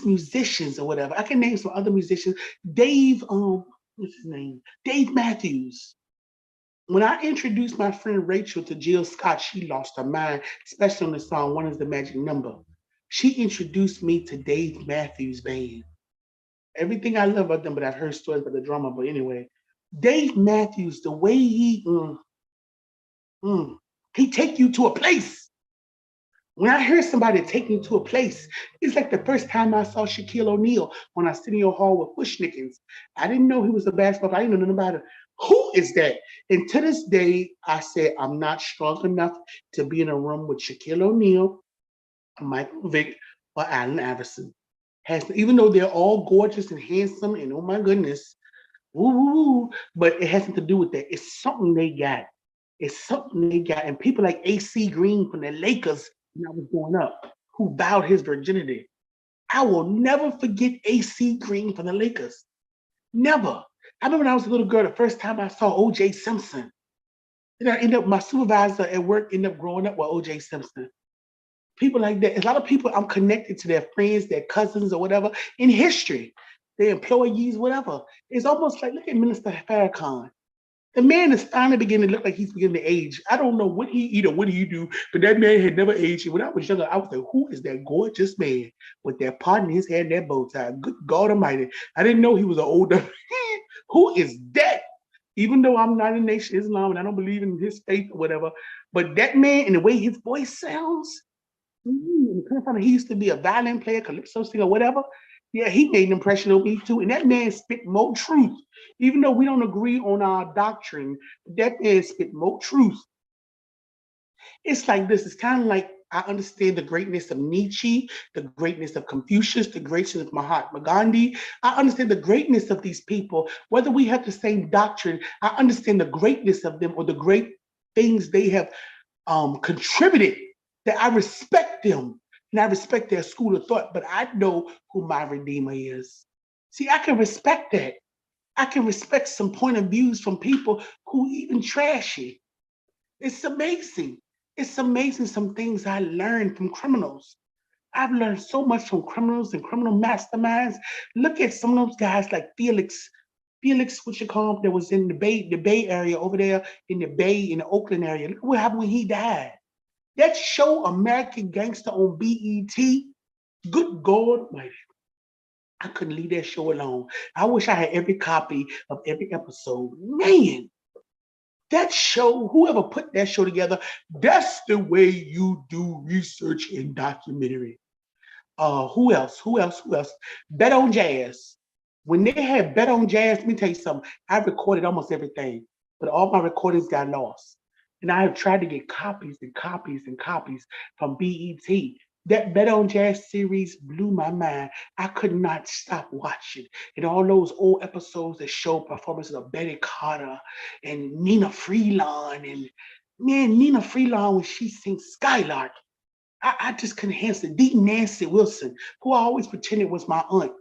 musicians or whatever. I can name some other musicians. Dave, what's his name? Dave Matthews. When I introduced my friend Rachel to Jill Scott, she lost her mind, especially on the song One Is the Magic Number. She introduced me to Dave Matthews Band. Everything I love about them, but I've heard stories about the drummer. But anyway, Dave Matthews, the way he take you to a place. When I hear somebody take me to a place, it's like the first time I saw Shaquille O'Neal on Arsenio Hall with Bushnickens. I didn't know he was a basketball player. I didn't know nothing about it. Who is that? And to this day, I said, I'm not strong enough to be in a room with Shaquille O'Neal, Michael Vick, or Allen Iverson. Even though they're all gorgeous and handsome, and oh my goodness, woo, woo, woo, but it has nothing to do with that. It's something they got. It's something they got. And people like AC Green from the Lakers when I was growing up, who vowed his virginity. I will never forget AC Green from the Lakers. Never. I remember when I was a little girl, the first time I saw OJ Simpson. And I ended up, my supervisor at work ended up growing up with OJ Simpson. People like that. A lot of people, I'm connected to their friends, their cousins, or whatever in history, their employees, whatever. It's almost like, look at Minister Farrakhan. The man is finally beginning to look like he's beginning to age. I don't know what he eat or what he do, but that man had never aged. And when I was younger, I was like, who is that gorgeous man with that part in his hair and that bow tie? Good God Almighty. I didn't know he was an older. Who is that? Even though I'm not in Nation Islam and I don't believe in his faith or whatever, but that man and the way his voice sounds, he used to be a violin player, calypso singer, whatever. Yeah, he made an impression on me too. And that man spit more truth. Even though we don't agree on our doctrine, that man spit more truth. It's like this. It's kind of like I understand the greatness of Nietzsche, the greatness of Confucius, the greatness of Mahatma Gandhi. I understand the greatness of these people. Whether we have the same doctrine, I understand the greatness of them or the great things they have contributed, that I respect them and I respect their school of thought, but I know who my Redeemer is. See, I can respect that. I can respect some point of views from people who even trashy. It's amazing. It's amazing some things I learned from criminals. I've learned so much from criminals and criminal masterminds. Look at some of those guys like Felix, what you call him, that was in the Bay Area over there in the Bay, in the Oakland area. Look what happened when he died. That show, American Gangster on BET, good God Almighty, I couldn't leave that show alone. I wish I had every copy of every episode. Man, that show, whoever put that show together, that's the way you do research in documentary. Who else? Bet on Jazz. When they had Bet on Jazz, let me tell you something. I recorded almost everything, but all my recordings got lost. And I have tried to get copies and copies and copies from BET. That Bet on Jazz series blew my mind. I could not stop watching. And all those old episodes that show performances of Betty Carter and Nina Freelon. And man, Nina Freelon, when she sings Skylark, I just couldn't handle it. Deep Nancy Wilson, who I always pretended was my aunt.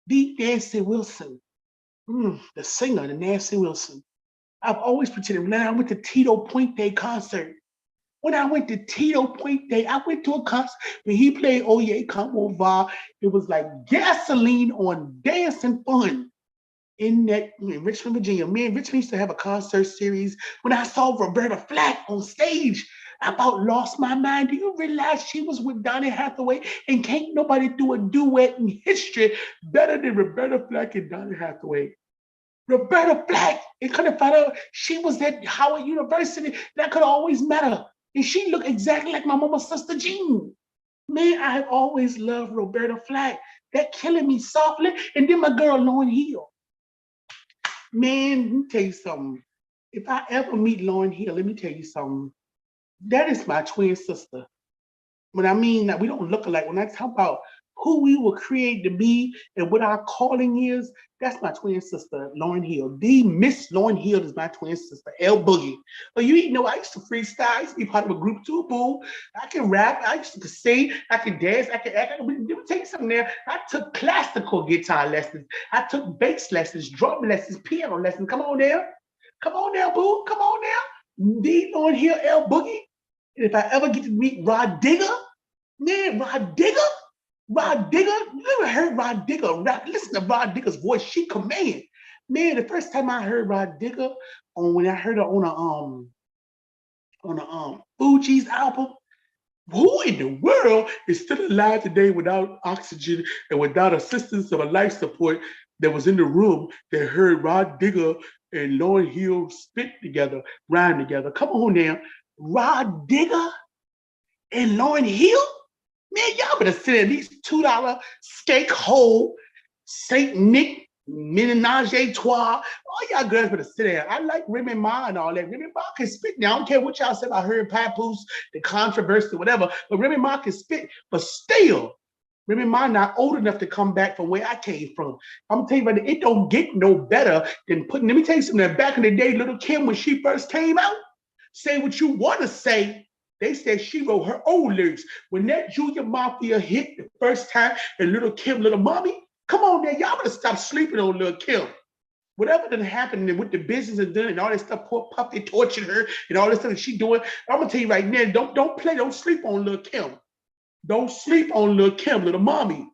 The Nancy Wilson, the singer, the Nancy Wilson. I've always pretended. When I went to Tito Puente concert, when I went to Tito Puente, I went to a concert when he played Oye Como Va. It was like gasoline on dancing fun in Richmond, Virginia. Me and Richmond used to have a concert series. When I saw Roberta Flack on stage, I about lost my mind. Do you realize she was with Donny Hathaway? And can't nobody do a duet in history better than Roberta Flack and Donny Hathaway. Roberta Flack, it could have found out she was at Howard University. That could always matter. And she looked exactly like my mama's sister Jean. Man, I have always loved Roberta Flack. That killing me softly. And then my girl Lauryn Hill. Man, let me tell you something. If I ever meet Lauryn Hill, let me tell you something. That is my twin sister. When I mean that we don't look alike, when I talk about who we were created to be and what our calling is, that's my twin sister, Lauryn Hill. The Miss Lauryn Hill is my twin sister, L Boogie. But you even know I used to freestyle. I used to be part of a group too, boo. I can rap. I used to sing. I can dance. I can act. Let me tell you something there. I took classical guitar lessons. I took bass lessons, drum lessons, piano lessons. Come on there. Come on there, boo. Come on there. The Lauryn Hill, L Boogie. And if I ever get to meet Rod Digger, man, Rod Digger, you ever heard Rod Digger rap? Listen to Rod Digger's voice. She command. Man, the first time I heard Rod Digger, when I heard her on a Fugees album, who in the world is still alive today without oxygen and without assistance of a life support that was in the room that heard Rod Digger and Lauryn Hill spit together, rhyme together? Come on now. Rod Digger and Lauryn Hill? Man, y'all better sit in these $2 steak hole, Saint Nick, Menage a Trois. All y'all girls better sit there. I like Remy Ma and all that. Remy Ma can spit now. I don't care what y'all say about her and Papoose, the controversy, whatever, but Remy Ma can spit. But still, Remy Ma not old enough to come back from where I came from. I'm telling you, right, it don't get no better than putting, let me tell you something, back in the day, Little Kim, when she first came out, say what you want to say. They said she wrote her own lyrics. When that Junior Mafia hit the first time and Little Kim, Little Mommy, come on there, y'all better stop sleeping on Little Kim. Whatever done happened with the business and done and all that stuff, poor Puffy tortured her and all this stuff that she doing. I'm gonna tell you right now, don't sleep on Little Kim. Don't sleep on Little Kim, Little Mommy.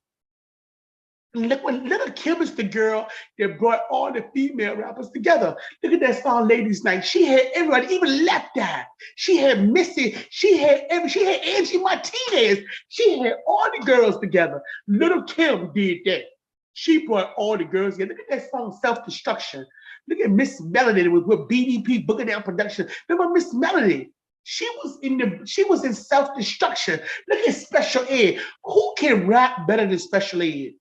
Look, when Little Kim is the girl that brought all the female rappers together. Look at that song, Ladies Night. She had everybody, even Left Eye. She had Missy. She had Angie Martinez. She had all the girls together. Little Kim did that. She brought all the girls together. Look at that song, Self-Destruction. Look at Miss Melody with BDP Booking Down Production. Remember Miss Melody? She was in Self-Destruction. Look at Special Ed. Who can rap better than Special Ed?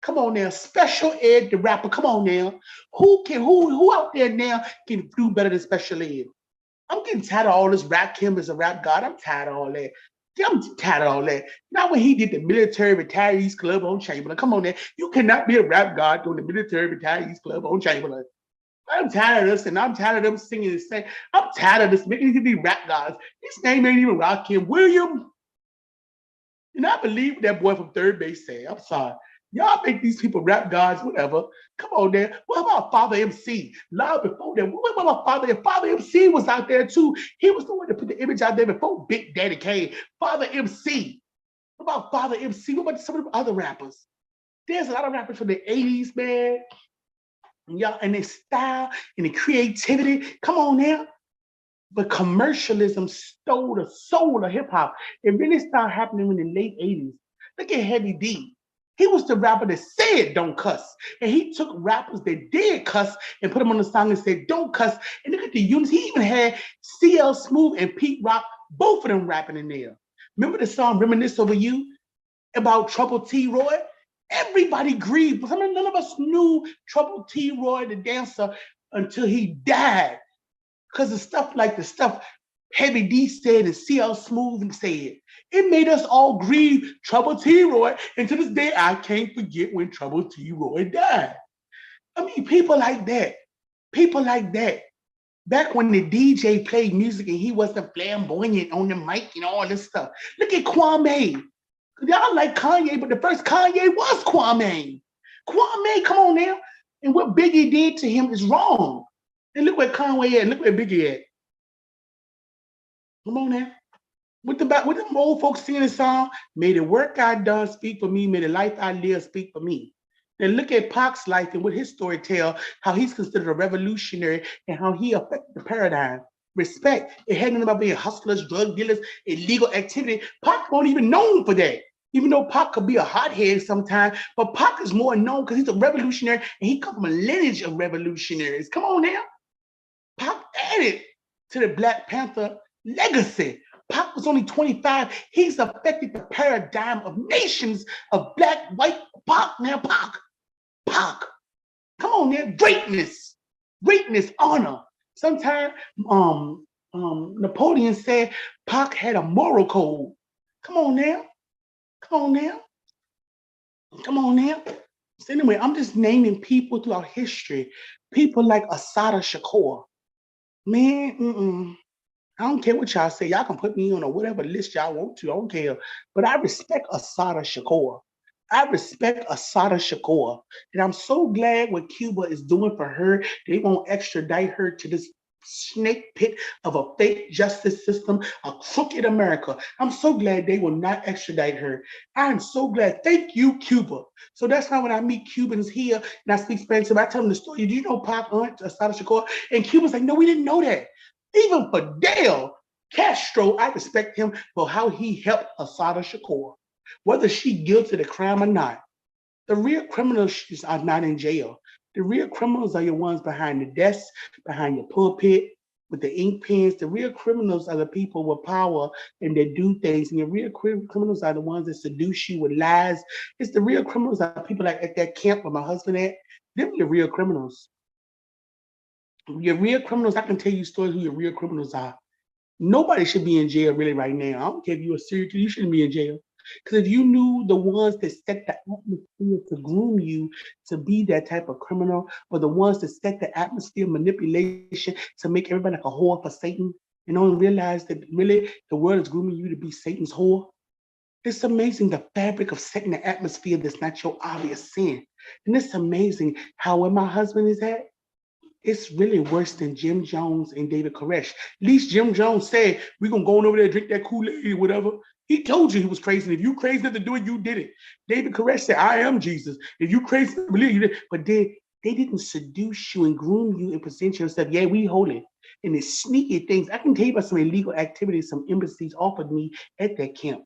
Come on now, Special Ed, the rapper. Come on now, who out there now can do better than Special Ed? I'm getting tired of all this rap. Kim is a rap god. I'm tired of all that. I'm tired of all that. Not when he did the Military Retirees Club on Chamberlain. Come on now, you cannot be a rap god doing the Military Retirees Club on Chamberlain. I'm tired of this, and I'm tired of them singing the same. I'm tired of this making these be rap gods. His name ain't even Rakim William. And I believe that boy from Third Base said. I'm sorry. Y'all make these people rap gods, whatever. Come on there. What about Father MC? Long before that, what about Father? Father MC was out there too. He was the one that put the image out there before Big Daddy came. Father MC. What about Father MC? What about some of the other rappers? There's a lot of rappers from the 80s, man. Y'all, and their style and the creativity. Come on now. But commercialism stole the soul of hip hop. It really started happening in the late 80s. Look at Heavy D. He was the rapper that said don't cuss. And he took rappers that did cuss and put them on the song and said don't cuss. And look at the units. He even had CL Smooth and Pete Rock, both of them rapping in there. Remember the song Reminisce Over You about Trouble T. Roy? Everybody grieved. None of us knew Trouble T. Roy, the dancer, until he died. Because of stuff like the stuff Heavy D said and CL Smooth said. It made us all grieve Trouble T. Roy. And to this day, I can't forget when Trouble T. Roy died. I mean, people like that. Back when the DJ played music and he wasn't flamboyant on the mic and all this stuff. Look at Kwame. Y'all like Kanye, but the first Kanye was Kwame. Kwame, come on now. And what Biggie did to him is wrong. And look where Conway at, look where Biggie at. Come on now. What them old folks singing the song? May the work I done speak for me, may the life I live speak for me. Then look at Pac's life and what his story tell, how he's considered a revolutionary and how he affected the paradigm. Respect. It had nothing about being hustlers, drug dealers, illegal activity. Pac wasn't even known for that. Even though Pac could be a hothead sometimes, but Pac is more known because he's a revolutionary and he comes from a lineage of revolutionaries. Come on now. Pac added to the Black Panther legacy. Pac was only 25. He's affected the paradigm of nations of black, white. Pac, now Pac. Pac. Come on now. Greatness. Greatness, honor. Sometimes Napoleon said Pac had a moral code. Come on now. Come on now. Come on now. So anyway, I'm just naming people throughout history. People like Assata Shakur. Man, I don't care what y'all say. Y'all can put me on or whatever list y'all want to. I don't care. But I respect Assata Shakur. I respect Assata Shakur. And I'm so glad what Cuba is doing for her. They won't extradite her to this snake pit of a fake justice system, a crooked America. I'm so glad they will not extradite her. I'm so glad. Thank you, Cuba. So that's how when I meet Cubans here and I speak Spanish, I tell them the story. Do you know Pac aunt Assata Shakur? And Cuba's like, no, we didn't know that. Even Fidel Castro, I respect him for how he helped Assata Shakur, whether she guilty of the crime or not. The real criminals are not in jail. The real criminals are your ones behind the desk, behind your pulpit, with the ink pens. The real criminals are the people with power and that do things. And your real criminals are the ones that seduce you with lies. It's the real criminals are people like at that camp where my husband at. Them your real criminals. Your real criminals, I can tell you stories who your real criminals are. Nobody should be in jail really right now. I don't care if you're a serial killer, you shouldn't be in jail. Because if you knew the ones that set the atmosphere to groom you to be that type of criminal, or the ones that set the atmosphere manipulation to make everybody like a whore for Satan, and don't realize that really the world is grooming you to be Satan's whore. It's amazing the fabric of setting the atmosphere that's not your obvious sin. And it's amazing how where my husband is at, it's really worse than Jim Jones and David Koresh. At least Jim Jones said, we're going to go on over there and drink that Kool-Aid or whatever. He told you he was crazy. And if you crazy enough to do it, you did it. David Koresh said, I am Jesus. If you crazy enough to believe, you did. But they didn't seduce you and groom you and present yourself. Yeah, we holy. And the sneaky things. I can tell you about some illegal activities some embassies offered me at that camp.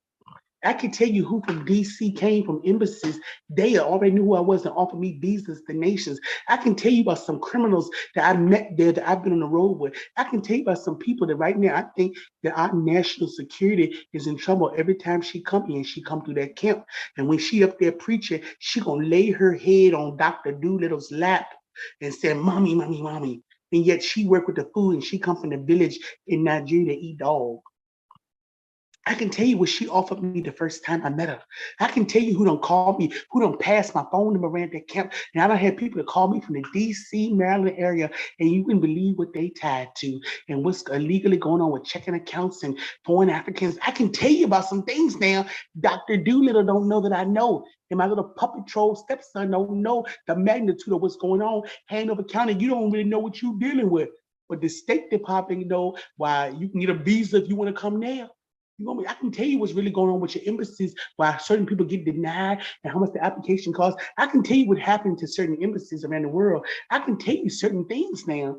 I can tell you who from DC came from embassies. They already knew who I was and offered me visas to nations. I can tell you about some criminals that I met there that I've been on the road with. I can tell you about some people that right now I think that our national security is in trouble every time she come in. She come through that camp. And when she up there preaching, she gonna lay her head on Dr. Doolittle's lap and say, mommy, mommy, mommy. And yet she work with the food and she come from the village in Nigeria to eat dog. I can tell you what she offered me the first time I met her. I can tell you who done called me, who done passed my phone number around that camp. And I done had people that call me from the DC, Maryland area, and you can believe what they tied to and what's illegally going on with checking accounts and foreign Africans. I can tell you about some things now. Dr. Doolittle don't know that I know. And my little puppet troll stepson don't know the magnitude of what's going on. Hanover County, you don't really know what you're dealing with. But the State Department know why you can get a visa if you want to come there. You know, I can tell you what's really going on with your embassies, why certain people get denied and how much the application costs. I can tell you what happened to certain embassies around the world. I can tell you certain things now.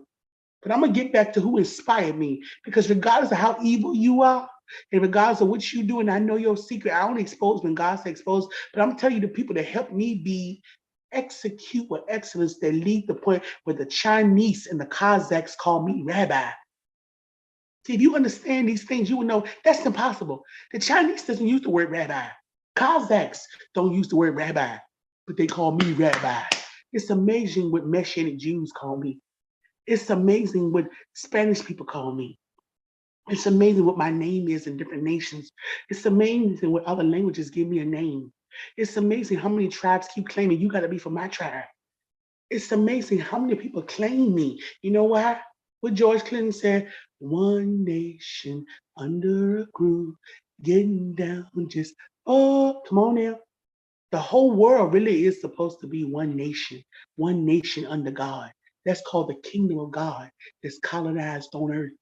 But I'm going to get back to who inspired me. Because regardless of how evil you are, and regardless of what you do, and I know your secret, I only expose when God says expose, but I'm telling you the people that help me be execute with excellence that lead the point where the Chinese and the Kazakhs call me rabbi. See, if you understand these things, you will know that's impossible. The Chinese doesn't use the word rabbi. Kazakhs don't use the word rabbi, but they call me rabbi. It's amazing what Messianic Jews call me. It's amazing what Spanish people call me. It's amazing what my name is in different nations. It's amazing what other languages give me a name. It's amazing how many tribes keep claiming you got to be from my tribe. It's amazing how many people claim me. You know why? What George Clinton said, one nation under a groove, getting down just, oh, come on now. The whole world really is supposed to be one nation under God. That's called the kingdom of God that's colonized on earth.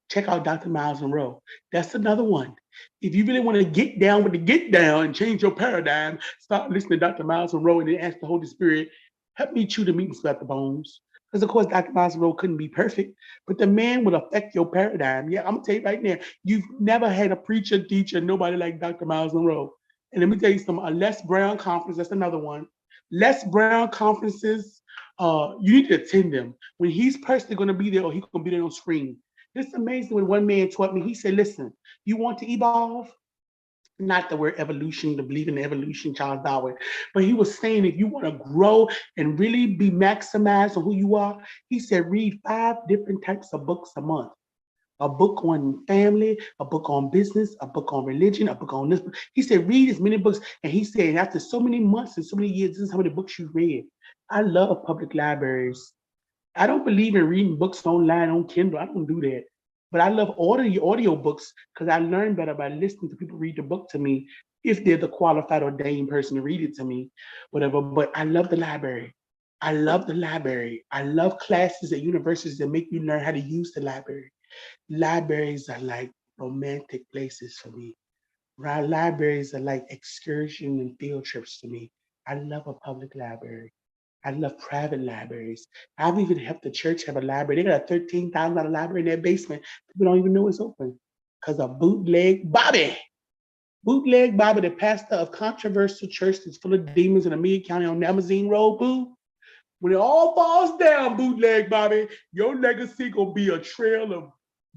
Check out Dr. Miles Monroe. That's another one. If you really want to get down with the get down and change your paradigm, start listening to Dr. Miles Monroe and then ask the Holy Spirit, help me chew the meat and split the bones. Because of course, Dr. Miles Monroe couldn't be perfect, but the man will affect your paradigm. Yeah, I'm gonna tell you right now, you've never had a preacher, teacher, nobody like Dr. Miles Monroe. And let me tell you something, a Les Brown conference, that's another one. Les Brown conferences, you need to attend them. When he's personally gonna be there or he's gonna be there on screen. It's amazing when one man taught me, he said, listen, you want to evolve? Not the word evolution, to believe in evolution, Charles Darwin, but he was saying if you want to grow and really be maximized on who you are, he said, read 5 different types of books a month. A book on family, a book on business, a book on religion, a book on this. He said, read as many books. And he said, after so many months and so many years, this is how many books you read. I love public libraries. I don't believe in reading books online on Kindle. I don't do that. But I love audio books because I learn better by listening to people read the book to me if they're the qualified ordained person to read it to me, whatever. But I love the library. I love the library. I love classes at universities that make you learn how to use the library. Libraries are like romantic places for me. Libraries are like excursion and field trips to me. I love a public library. I love private libraries. I've even helped the church have a library. They got a $13,000 library in their basement. People don't even know it's open because of bootleg Bobby. Bootleg Bobby, the pastor of controversial church that's full of demons in Amelia County on Namazine Road, boo. When it all falls down, bootleg Bobby, your legacy gonna be a trail of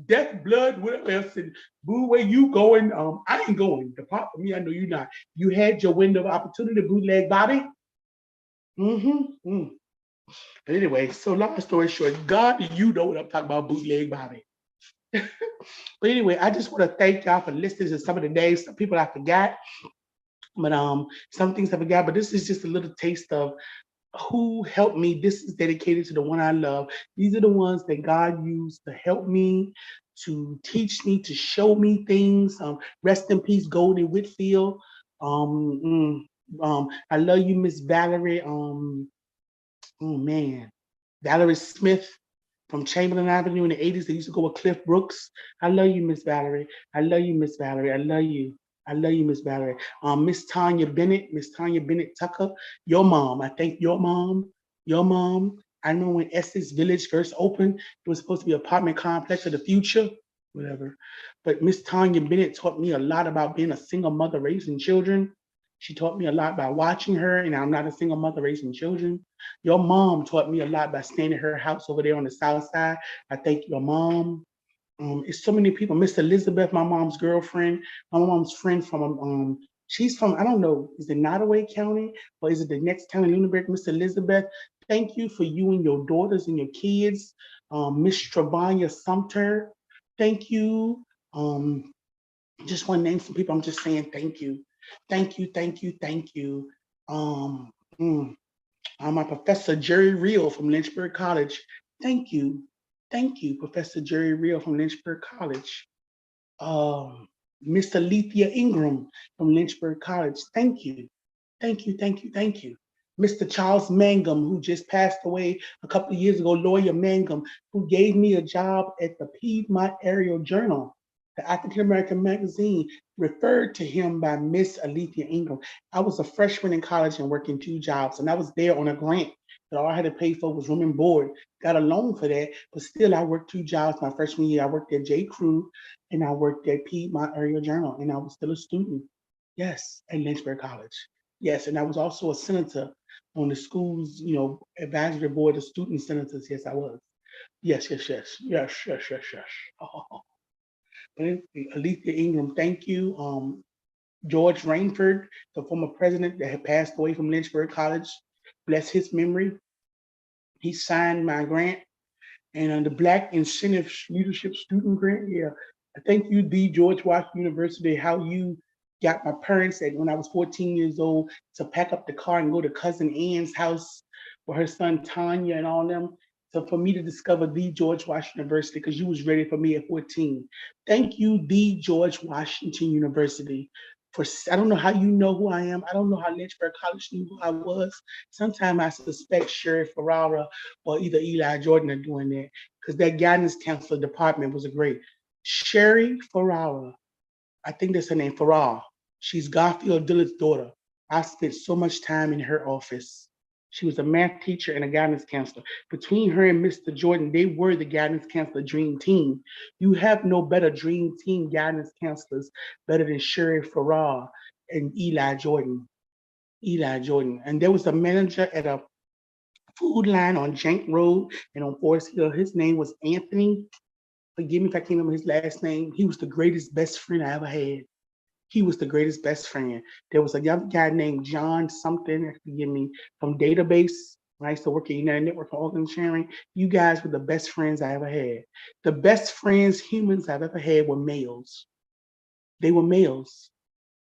death, blood, whatever else. And boo, where you going? I ain't going. Depart from me. I know you're not. You had your window of opportunity, bootleg Bobby. Mm-hmm. But anyway, so long story short, God, you know what I'm talking about, bootleg Bobby. But anyway, I just want to thank y'all for listening to some of the names, some people I forgot, but some things I forgot. But this is just a little taste of who helped me. This is dedicated to the one I love. These are the ones that God used to help me, to teach me, to show me things. Rest in peace, Goldie Whitfield. I love you, Miss Valerie. Oh man, Valerie Smith from Chamberlain Avenue in the 80s. They used to go with Cliff Brooks. I love you, Miss Valerie. I love you, Miss Valerie. I love you. I love you, Miss Valerie. Miss Tanya Bennett, Miss Tanya Bennett Tucker, your mom. I thank your mom. Your mom. I know when Essex Village first opened, it was supposed to be an apartment complex of the future, whatever. But Miss Tanya Bennett taught me a lot about being a single mother raising children. She taught me a lot by watching her, and I'm not a single mother raising children. Your mom taught me a lot by staying at her house over there on the south side. I thank your mom. It's so many people. Miss Elizabeth, my mom's girlfriend, my mom's friend from she's from, I don't know, is it Nottoway County or is it the next county, Lunenburg? Miss Elizabeth, thank you for you and your daughters and your kids. Miss Travania Sumter, thank you. Just want to name some people. I'm just saying thank you. Thank you, thank you, thank you. Um, mm, my professor Jerry Reel from Lynchburg College. Thank you. Thank you, Professor Jerry Reel from Lynchburg College. Miss Alethea Ingram from Lynchburg College. Thank you. Thank you, thank you, thank you. Mr. Charles Mangum, who just passed away a couple of years ago, Lawyer Mangum, who gave me a job at the Piedmont Area Journal, the African American magazine, referred to him by Miss Alethea Ingram. I was a freshman in college and working 2 jobs, and I was there on a grant that all I had to pay for was room and board. Got a loan for that, but still I worked 2 jobs my freshman year. I worked at J. Crew and I worked at Piedmont Area Journal, and I was still a student. Yes, at Lynchburg College. Yes, and I was also a senator on the school's, advisory board of student senators. Yes, I was. Yes, yes, yes, yes, yes, yes, yes. Oh. But Alethea Ingram, thank you. George Rainford, the former president that had passed away from Lynchburg College, bless his memory. He signed my grant and the Black Incentive Leadership Student Grant. Yeah, thank you, the George Washington University, how you got my parents at when I was 14 years old to pack up the car and go to cousin Ann's house for her son Tanya and all them. So for me to discover the George Washington University, because you was ready for me at 14. Thank you, the George Washington University. I don't know how you know who I am. I don't know how Lynchburg College knew who I was. Sometimes I suspect Sherry Ferrara or either Eli Jordan are doing that because that guidance counselor department was a great. Sherry Ferrara, I think that's her name, Farrar. She's Garfield Dillard's daughter. I spent so much time in her office. She was a math teacher and a guidance counselor. Between her and Mr. Jordan, they were the guidance counselor dream team. You have no better dream team guidance counselors better than Sherry Farrar and Eli Jordan. Eli Jordan. And there was a manager at a food line on Jank Road and on Forest Hill. His name was Anthony. Forgive me if I can't remember his last name. He was the greatest best friend I ever had. He was the greatest best friend. There was a young guy named John something, forgive me, from Database. When I used to work at United Network for organ sharing. You guys were the best friends I ever had. The best friends humans I've ever had were males. They were males.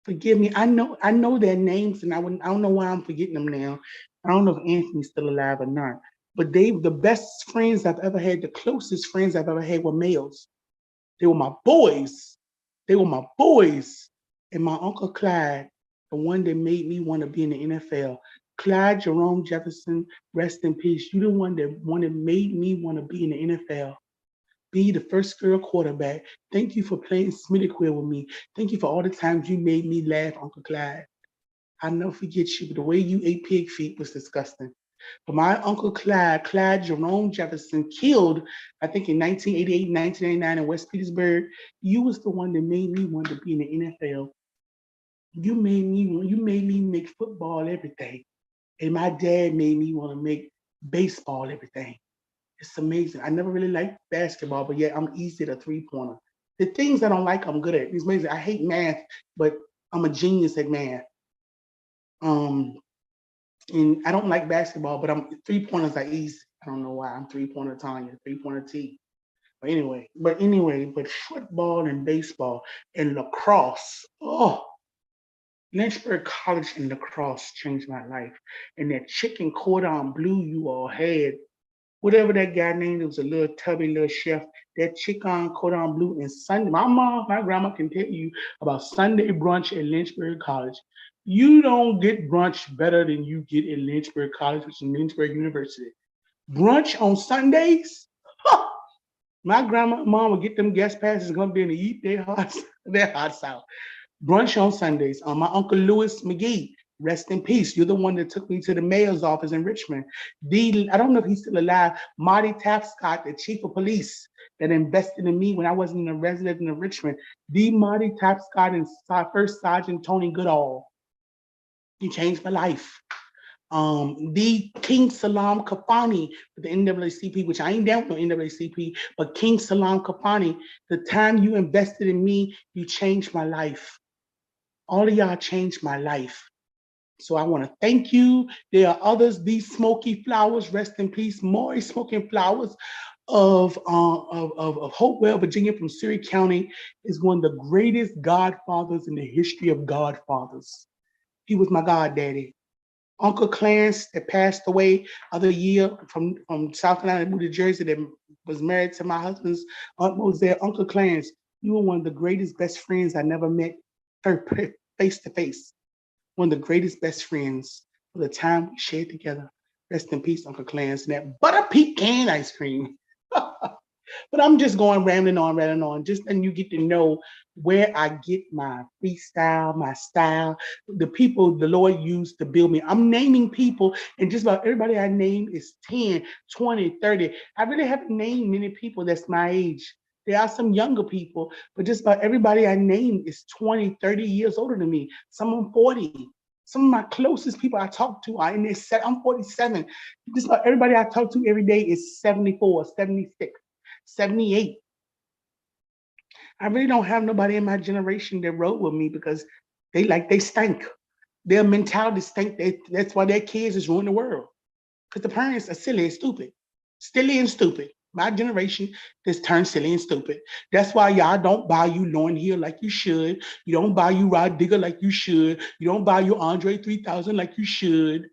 Forgive me. I know their names, and I don't know why I'm forgetting them now. I don't know if Anthony's still alive or not. But the best friends I've ever had, the closest friends I've ever had were males. They were my boys. They were my boys. And my Uncle Clyde, the one that made me want to be in the NFL. Clyde Jerome Jefferson, rest in peace. You the one that made me want to be in the NFL. Be the first girl quarterback. Thank you for playing Smitty Quill with me. Thank you for all the times you made me laugh, Uncle Clyde. I'll never forget you, but the way you ate pig feet was disgusting. But my Uncle Clyde Jerome Jefferson, killed, I think in 1988, 1989 in West Petersburg. You was the one that made me want to be in the NFL. You made me make football everything. And my dad made me want to make baseball everything. It's amazing. I never really liked basketball, but yet I'm easy at a three-pointer. The things I don't like, I'm good at. It's amazing. I hate math, but I'm a genius at math. Um, and I don't like basketball, but I'm three-pointers are easy. I don't know why. I'm three-pointer Tanya, three-pointer T. But football and baseball and lacrosse. Oh, Lynchburg College and lacrosse changed my life. And that chicken cordon bleu you all had, whatever that guy named, it was a little tubby little chef. That chicken cordon bleu and Sunday. My grandma can tell you about Sunday brunch at Lynchburg College. You don't get brunch better than you get at Lynchburg College, which is Lynchburg University. Brunch on Sundays? Huh. My grandma and mom would get them guest passes and come there and eat their hearts out. Brunch on Sundays. My Uncle Louis McGee, rest in peace. You're the one that took me to the mayor's office in Richmond. I don't know if he's still alive. Marty Tapscott, the chief of police that invested in me when I wasn't a resident in Richmond. The Marty Tapscott and First Sergeant Tony Goodall. He changed my life. The King Salam Kafani with the NAACP, which I ain't down with no NAACP, but King Salam Kafani, the time you invested in me, you changed my life. All of y'all changed my life. So I want to thank you. There are others, these Smoky Flowers, rest in peace, Maury Smoking Flowers of Hopewell, Virginia, from Surrey County, is one of the greatest godfathers in the history of godfathers. He was my goddaddy. Uncle Clarence that passed away other year from South Carolina, moved to Jersey, that was married to my husband's Aunt Moselle. Uncle Clarence, you were one of the greatest best friends I never met face to face. One of the greatest best friends for the time we shared together. Rest in peace, Uncle Clarence, and that butter pecan ice cream. But I'm just going rambling on, just and you get to know where I get my freestyle, my style, the people the Lord used to build me. I'm naming people, and just about everybody I name is 10, 20, 30. I really haven't named many people that's my age. There are some younger people, but just about everybody I name is 20, 30 years older than me. Some of them 40. Some of my closest people I talk to are in their set. I'm 47. Just about everybody I talk to every day is 74, 76. 78. I really don't have nobody in my generation that rode with me because they stink. Their mentality stink. That's why their kids is ruining the world. Because the parents are silly and stupid. Silly and stupid. My generation just turned silly and stupid. That's why y'all don't buy you Lauryn Hill like you should. You don't buy you Rod Digger like you should. You don't buy you Andre 3000 like you should.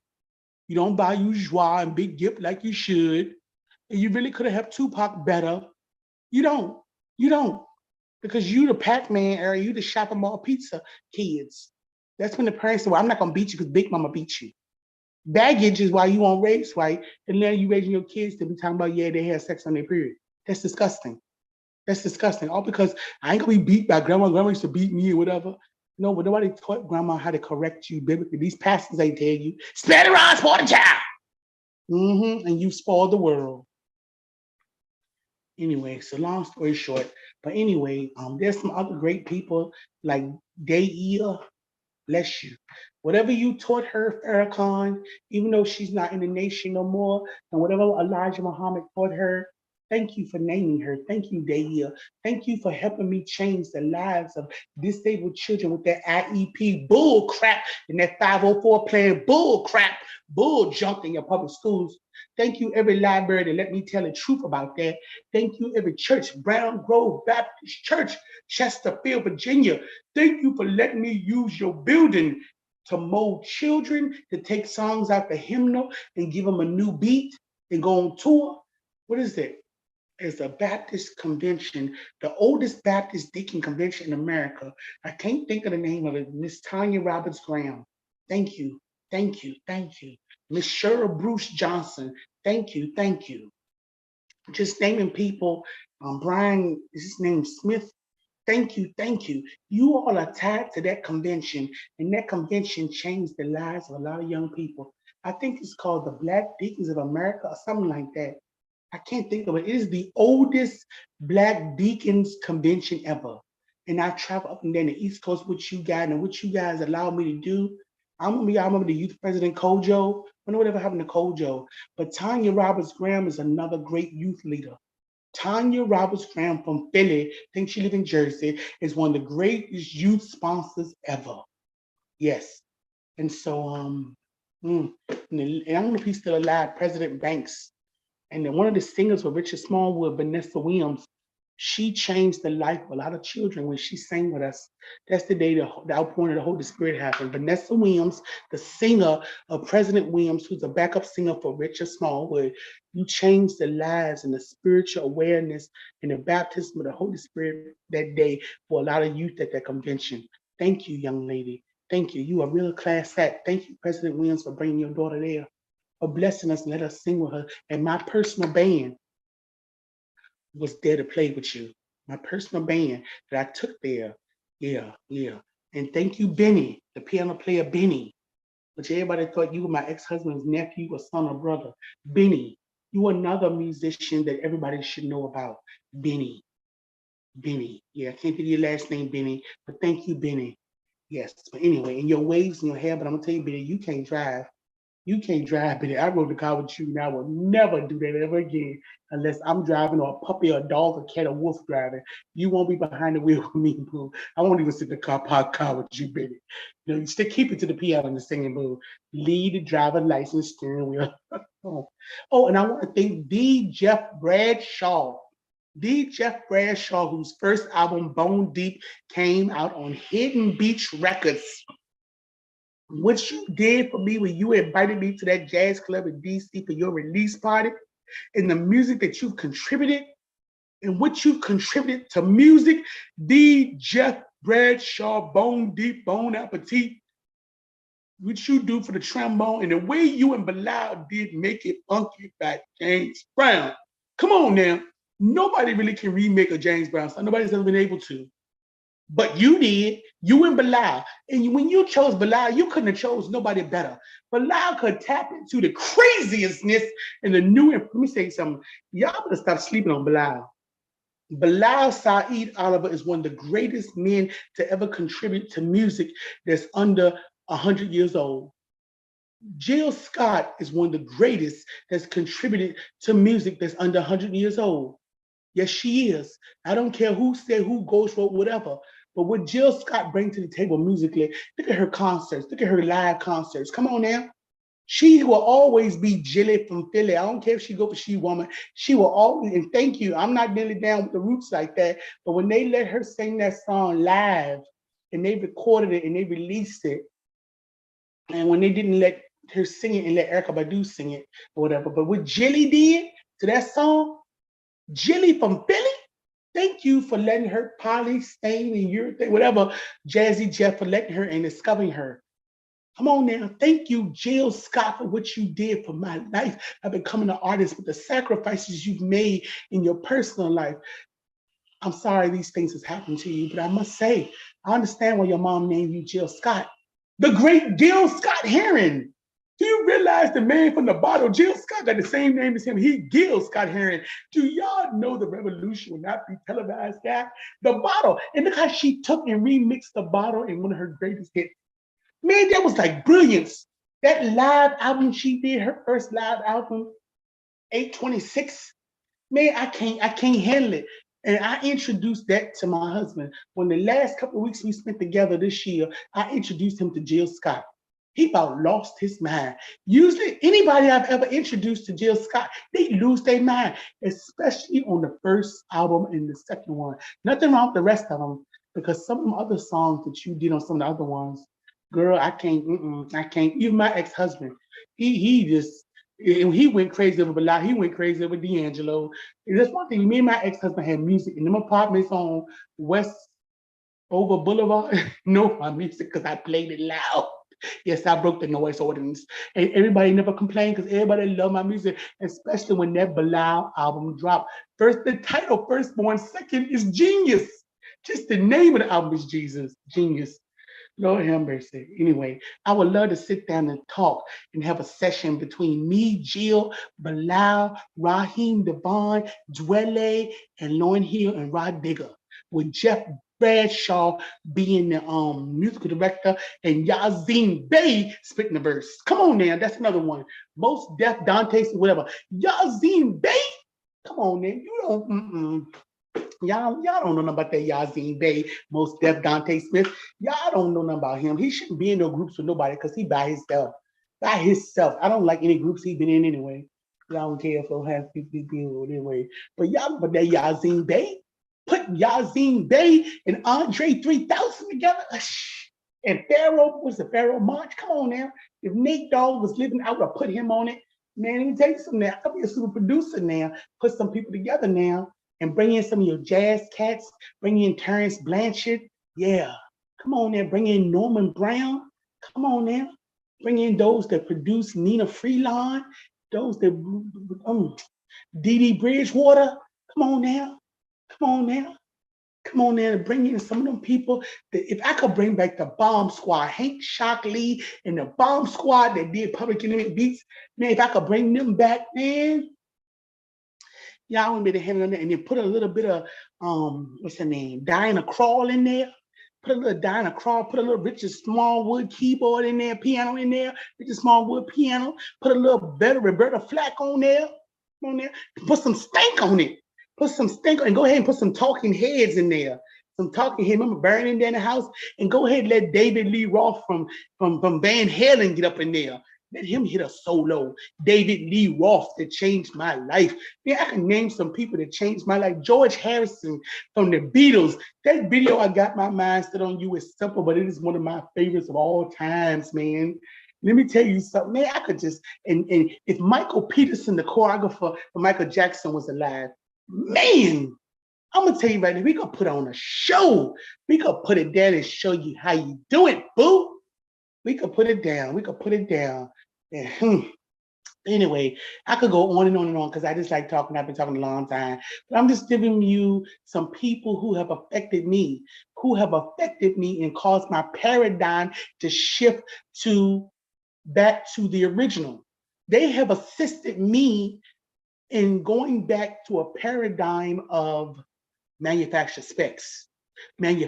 You don't buy you Joie and Big Gift like you should. And you really could have helped Tupac better. You don't. You don't. Because you the Pac-Man era, you the shopping mall pizza kids. That's when the parents say, well, I'm not gonna beat you because Big Mama beat you. Baggage is why you on race white, and now you raising your kids to be talking about, yeah, they had sex on their period. That's disgusting. That's disgusting. All because I ain't gonna be beat by grandma. Grandma used to beat me or whatever. No, but nobody taught grandma how to correct you biblically. These pastors ain't tell you, spare the rod, spoil the child. And you spoiled the world. Anyway, so long story short, but anyway, there's some other great people like Deia, bless you. Whatever you taught her, Farrakhan, even though she's not in the nation no more, and whatever Elijah Muhammad taught her, thank you for naming her. Thank you, Deia. Thank you for helping me change the lives of disabled children with that IEP bull crap and that 504 plan bull crap, bull junk in your public schools. Thank you, every library that let me tell the truth about that. Thank you, every church, Brown Grove Baptist Church, Chesterfield, Virginia. Thank you for letting me use your building to mold children, to take songs out the hymnal and give them a new beat and go on tour. What is it? It's a Baptist convention, the oldest Baptist deacon convention in America. I can't think of the name of it. Miss Tanya Roberts Graham. Thank you, thank you, thank you. Miss Cheryl Bruce Johnson. Thank you, thank you. Just naming people. Brian, is his name Smith? Thank you, thank you. You all are tied to that convention, and that convention changed the lives of a lot of young people. I think it's called the Black Deacons of America or something like that. I can't think of it. It is the oldest Black Deacons convention ever. And I travel up and down the East Coast with you guys, and what you guys allow me to do. I remember the youth president Kojo. I wonder whatever happened to Kojo. But Tanya Roberts Graham is another great youth leader. Tanya Roberts Graham from Philly, I think she lives in Jersey, is one of the greatest youth sponsors ever. Yes. And so, and I don't know if he's still alive, President Banks. And then one of the singers with Richard Smallwood, Vanessa Williams, she changed the life of a lot of children when she sang with us. That's the day the outpouring of the Holy Spirit happened. Vanessa Williams, the singer of President Williams, who's a backup singer for Richard Smallwood, you changed the lives and the spiritual awareness and the baptism of the Holy Spirit that day for a lot of youth at that convention. Thank you, young lady. Thank you. You are a real class act. Thank you, President Williams, for bringing your daughter there, for blessing us and let us sing with her. And my personal band was there to play with you. My personal band that I took there. Yeah, yeah. And thank you, Benny, the piano player Benny, which everybody thought you were my ex-husband's nephew or son or brother. Benny, you another musician that everybody should know about. Benny. Benny. Yeah, I can't think of your last name, Benny, but thank you, Benny. Yes. But anyway, in your waves and your hair, but I'm gonna tell you, Benny, you can't drive. You can't drive, Benny. I rode the car with you, and I will never do that ever again unless I'm driving or a puppy, or a dog, a cat, or wolf driving. You won't be behind the wheel with me, boo. I won't even sit in the parked car with you, Benny. You still keep it to the piano and the singing, boo. Lead the driver license, steering wheel. Oh, and I want to thank D. Jeff Bradshaw. D. Jeff Bradshaw, whose first album, Bone Deep, came out on Hidden Beach Records. What you did for me when you invited me to that jazz club in DC for your release party, and the music that you've contributed, and what you've contributed to music, D. Jeff Bradshaw, Bone Deep, Bone Appetit, what you do for the trombone, and the way you and Bilal did Make It Funky by James Brown. Come on now. Nobody really can remake a James Brown song. Nobody's ever been able to. But you did, you and Bilal. And when you chose Bilal, you couldn't have chose nobody better. Bilal could tap into the craziestness and the new, let me say something. Y'all better stop sleeping on Bilal. Bilal Saeed Oliver is one of the greatest men to ever contribute to music that's under 100 years old. Jill Scott is one of the greatest that's contributed to music that's under 100 years old. Yes, she is. I don't care who said, who ghost wrote, whatever. But what Jill Scott brings to the table musically, look at her concerts, look at her live concerts. Come on now. She will always be Jilly from Philly. I don't care if she go for She Woman. She will always, and thank you, I'm not nearly down with the roots like that, but when they let her sing that song live, and they recorded it and they released it, and when they didn't let her sing it and let Erykah Badu sing it or whatever, but what Jilly did to that song, Jilly from Philly, Thank you for letting her Polly, Stain, and your thing, whatever, Jazzy Jeff for letting her and discovering her. Come on now. Thank you, Jill Scott, for what you did for my life of becoming an artist with the sacrifices you've made in your personal life. I'm sorry these things has happened to you, but I must say, I understand why your mom named you Jill Scott. The great Gil Scott Heron. Do you realize the man from the bottle, Jill Scott, got the same name as him? He Gil Scott Heron. Do y'all know the revolution will not be televised, guy? The bottle. And look how she took and remixed the bottle in one of her greatest hits. Man, that was like brilliance. That live album she did, her first live album, 826. Man, I can't handle it. And I introduced that to my husband. When the last couple of weeks we spent together this year, I introduced him to Jill Scott. He about lost his mind. Usually, anybody I've ever introduced to Jill Scott, they lose their mind, especially on the first album and the second one. Nothing wrong with the rest of them, because some of the other songs that you did on some of the other ones, girl, I can't, I can't. Even my ex-husband, he just he went crazy over Bilal. He went crazy over D'Angelo. And that's one thing. Me and my ex-husband had music in them apartments on West Over Boulevard. No, my music because I played it loud. Yes, I broke the noise ordinance. And everybody never complained because everybody loved my music, especially when that Bilal album dropped. First, the title, Firstborn. Second is Genius. Just the name of the album is Jesus, Genius. Lord have mercy. Anyway, I would love to sit down and talk and have a session between me, Jill, Bilal, Raheem Devon, Dwelle, and Lauren Hill and Rod Digger, with Jeff Bradshaw being the musical director and Yazine Bey spitting the verse. Come on now, that's another one. Most Def, Dante's, whatever. Yazine Bey? Come on now, you don't, Y'all don't know nothing about that Yazine Bey, Most Def, Dante Smith. Y'all don't know nothing about him. He shouldn't be in no groups with nobody because he by himself. By himself. I don't like any groups he been in anyway. Y'all don't care if he'll have people anyway. But y'all, but that Yazine Bey, put Yazine Bey and Andre 3000 together. And Pharaoh was the Pharaoh March. Come on now. If Nate Dogg was living, I would have put him on it. Man, let me tell you something now. I'll be a super producer now. Put some people together now. And bring in some of your jazz cats, bring in Terrence Blanchard. Yeah, come on there, bring in Norman Brown. Come on now, bring in those that produce Nina Freelon, those that Dee Dee Bridgewater. Come on now, come on now, come on now, bring in some of them people. That if I could bring back the Bomb Squad, Hank Shockley and the Bomb Squad that did Public Enemy beats, man, if I could bring them back, man. Y'all want me to handle that and then put a little bit of what's her name? Diana Krall in there. Put a little Diana Krall, put a little Richard Smallwood keyboard in there, piano in there, Richard Smallwood piano, put a little better Roberta Flack on there. On there. Put some stank on it. Put some stank on and go ahead and put some talking heads in there. Some talking heads. Remember Burning Down the House? And go ahead and let David Lee Roth from Van Halen get up in there. Let him hit a solo. David Lee Roth that changed my life. Yeah, I can name some people that changed my life. George Harrison from the Beatles. That video, I Got My Mind Set on You, is simple, but it is one of my favorites of all times, man. Let me tell you something, man. I could just, and if Michael Peterson, the choreographer for Michael Jackson, was alive, man, I'm gonna tell you right now, we could put on a show. We could put it down and show you how you do it, boo. We could put it down. We could put it down. And, anyway, I could go on and on and on because I just like talking. I've been talking a long time. But I'm just giving you some people who have affected me, and caused my paradigm to shift back to the original. They have assisted me in going back to a paradigm of manufacture specs. That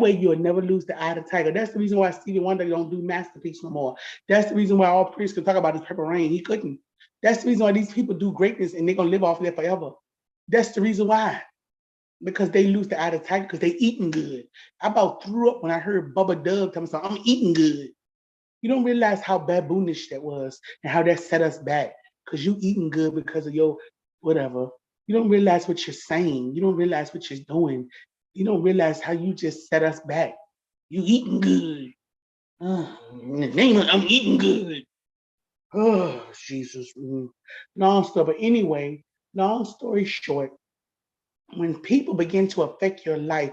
way you'll never lose the eye of the tiger. That's the reason why Stevie Wonder don't do Masterpiece no more. That's the reason why all priests could talk about his Purple Rain. He couldn't. That's the reason why these people do greatness and they're gonna live off of that forever. That's the reason why. Because they lose the eye of the tiger because they eating good. I about threw up when I heard Bubba Dub tell me something, I'm eating good. You don't realize how baboonish that was and how that set us back. Because you eating good because of your whatever. You don't realize what you're saying. You don't realize what you're doing. You don't realize how you just set us back. You eating good. In the name of I'm eating good. Oh, Jesus. Long stuff. But anyway, Long story short, when people begin to affect your life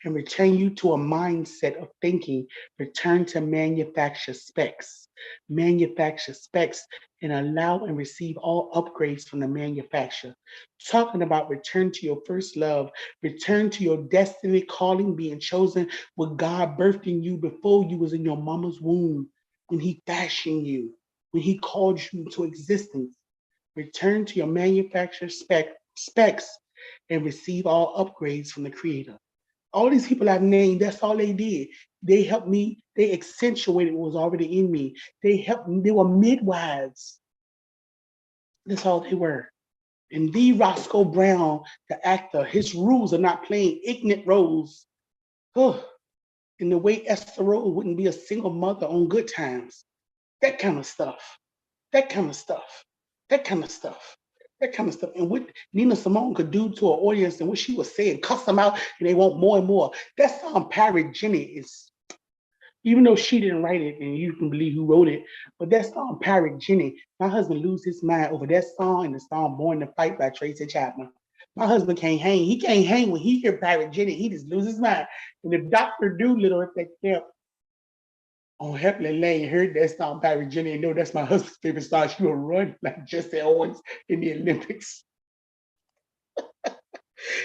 and return you to a mindset of thinking, return to manufacture specs, and allow and receive all upgrades from the manufacturer. Talking about return to your first love, return to your destiny, calling, being chosen with God birthed in you before you was in your mama's womb, when He fashioned you, when He called you into existence. Return to your manufacturer specs and receive all upgrades from the creator. All these people I've named, that's all they did. They helped me, they accentuated what was already in me. They helped me, they were midwives. That's all they were. And the Roscoe Brown, the actor, his rules are not playing ignorant roles. Oh, in the way Esther Rose wouldn't be a single mother on Good Times. That kind of stuff. That kind of stuff. That kind of stuff. That kind of stuff. And what Nina Simone could do to an audience and what she was saying, cuss them out and they want more and more. That song Pirate Jenny is, even though she didn't write it and you can believe who wrote it, but that song Pirate Jenny, my husband lose his mind over that song and the song Born to Fight by Tracy Chapman. My husband can't hang. He can't hang when he hear Pirate Jenny. He just loses his mind. And if Dr. Doolittle at that camp on Heflin Lane heard that song by Virginia and know that's my husband's favorite song, she will run like Jesse Owens in the Olympics.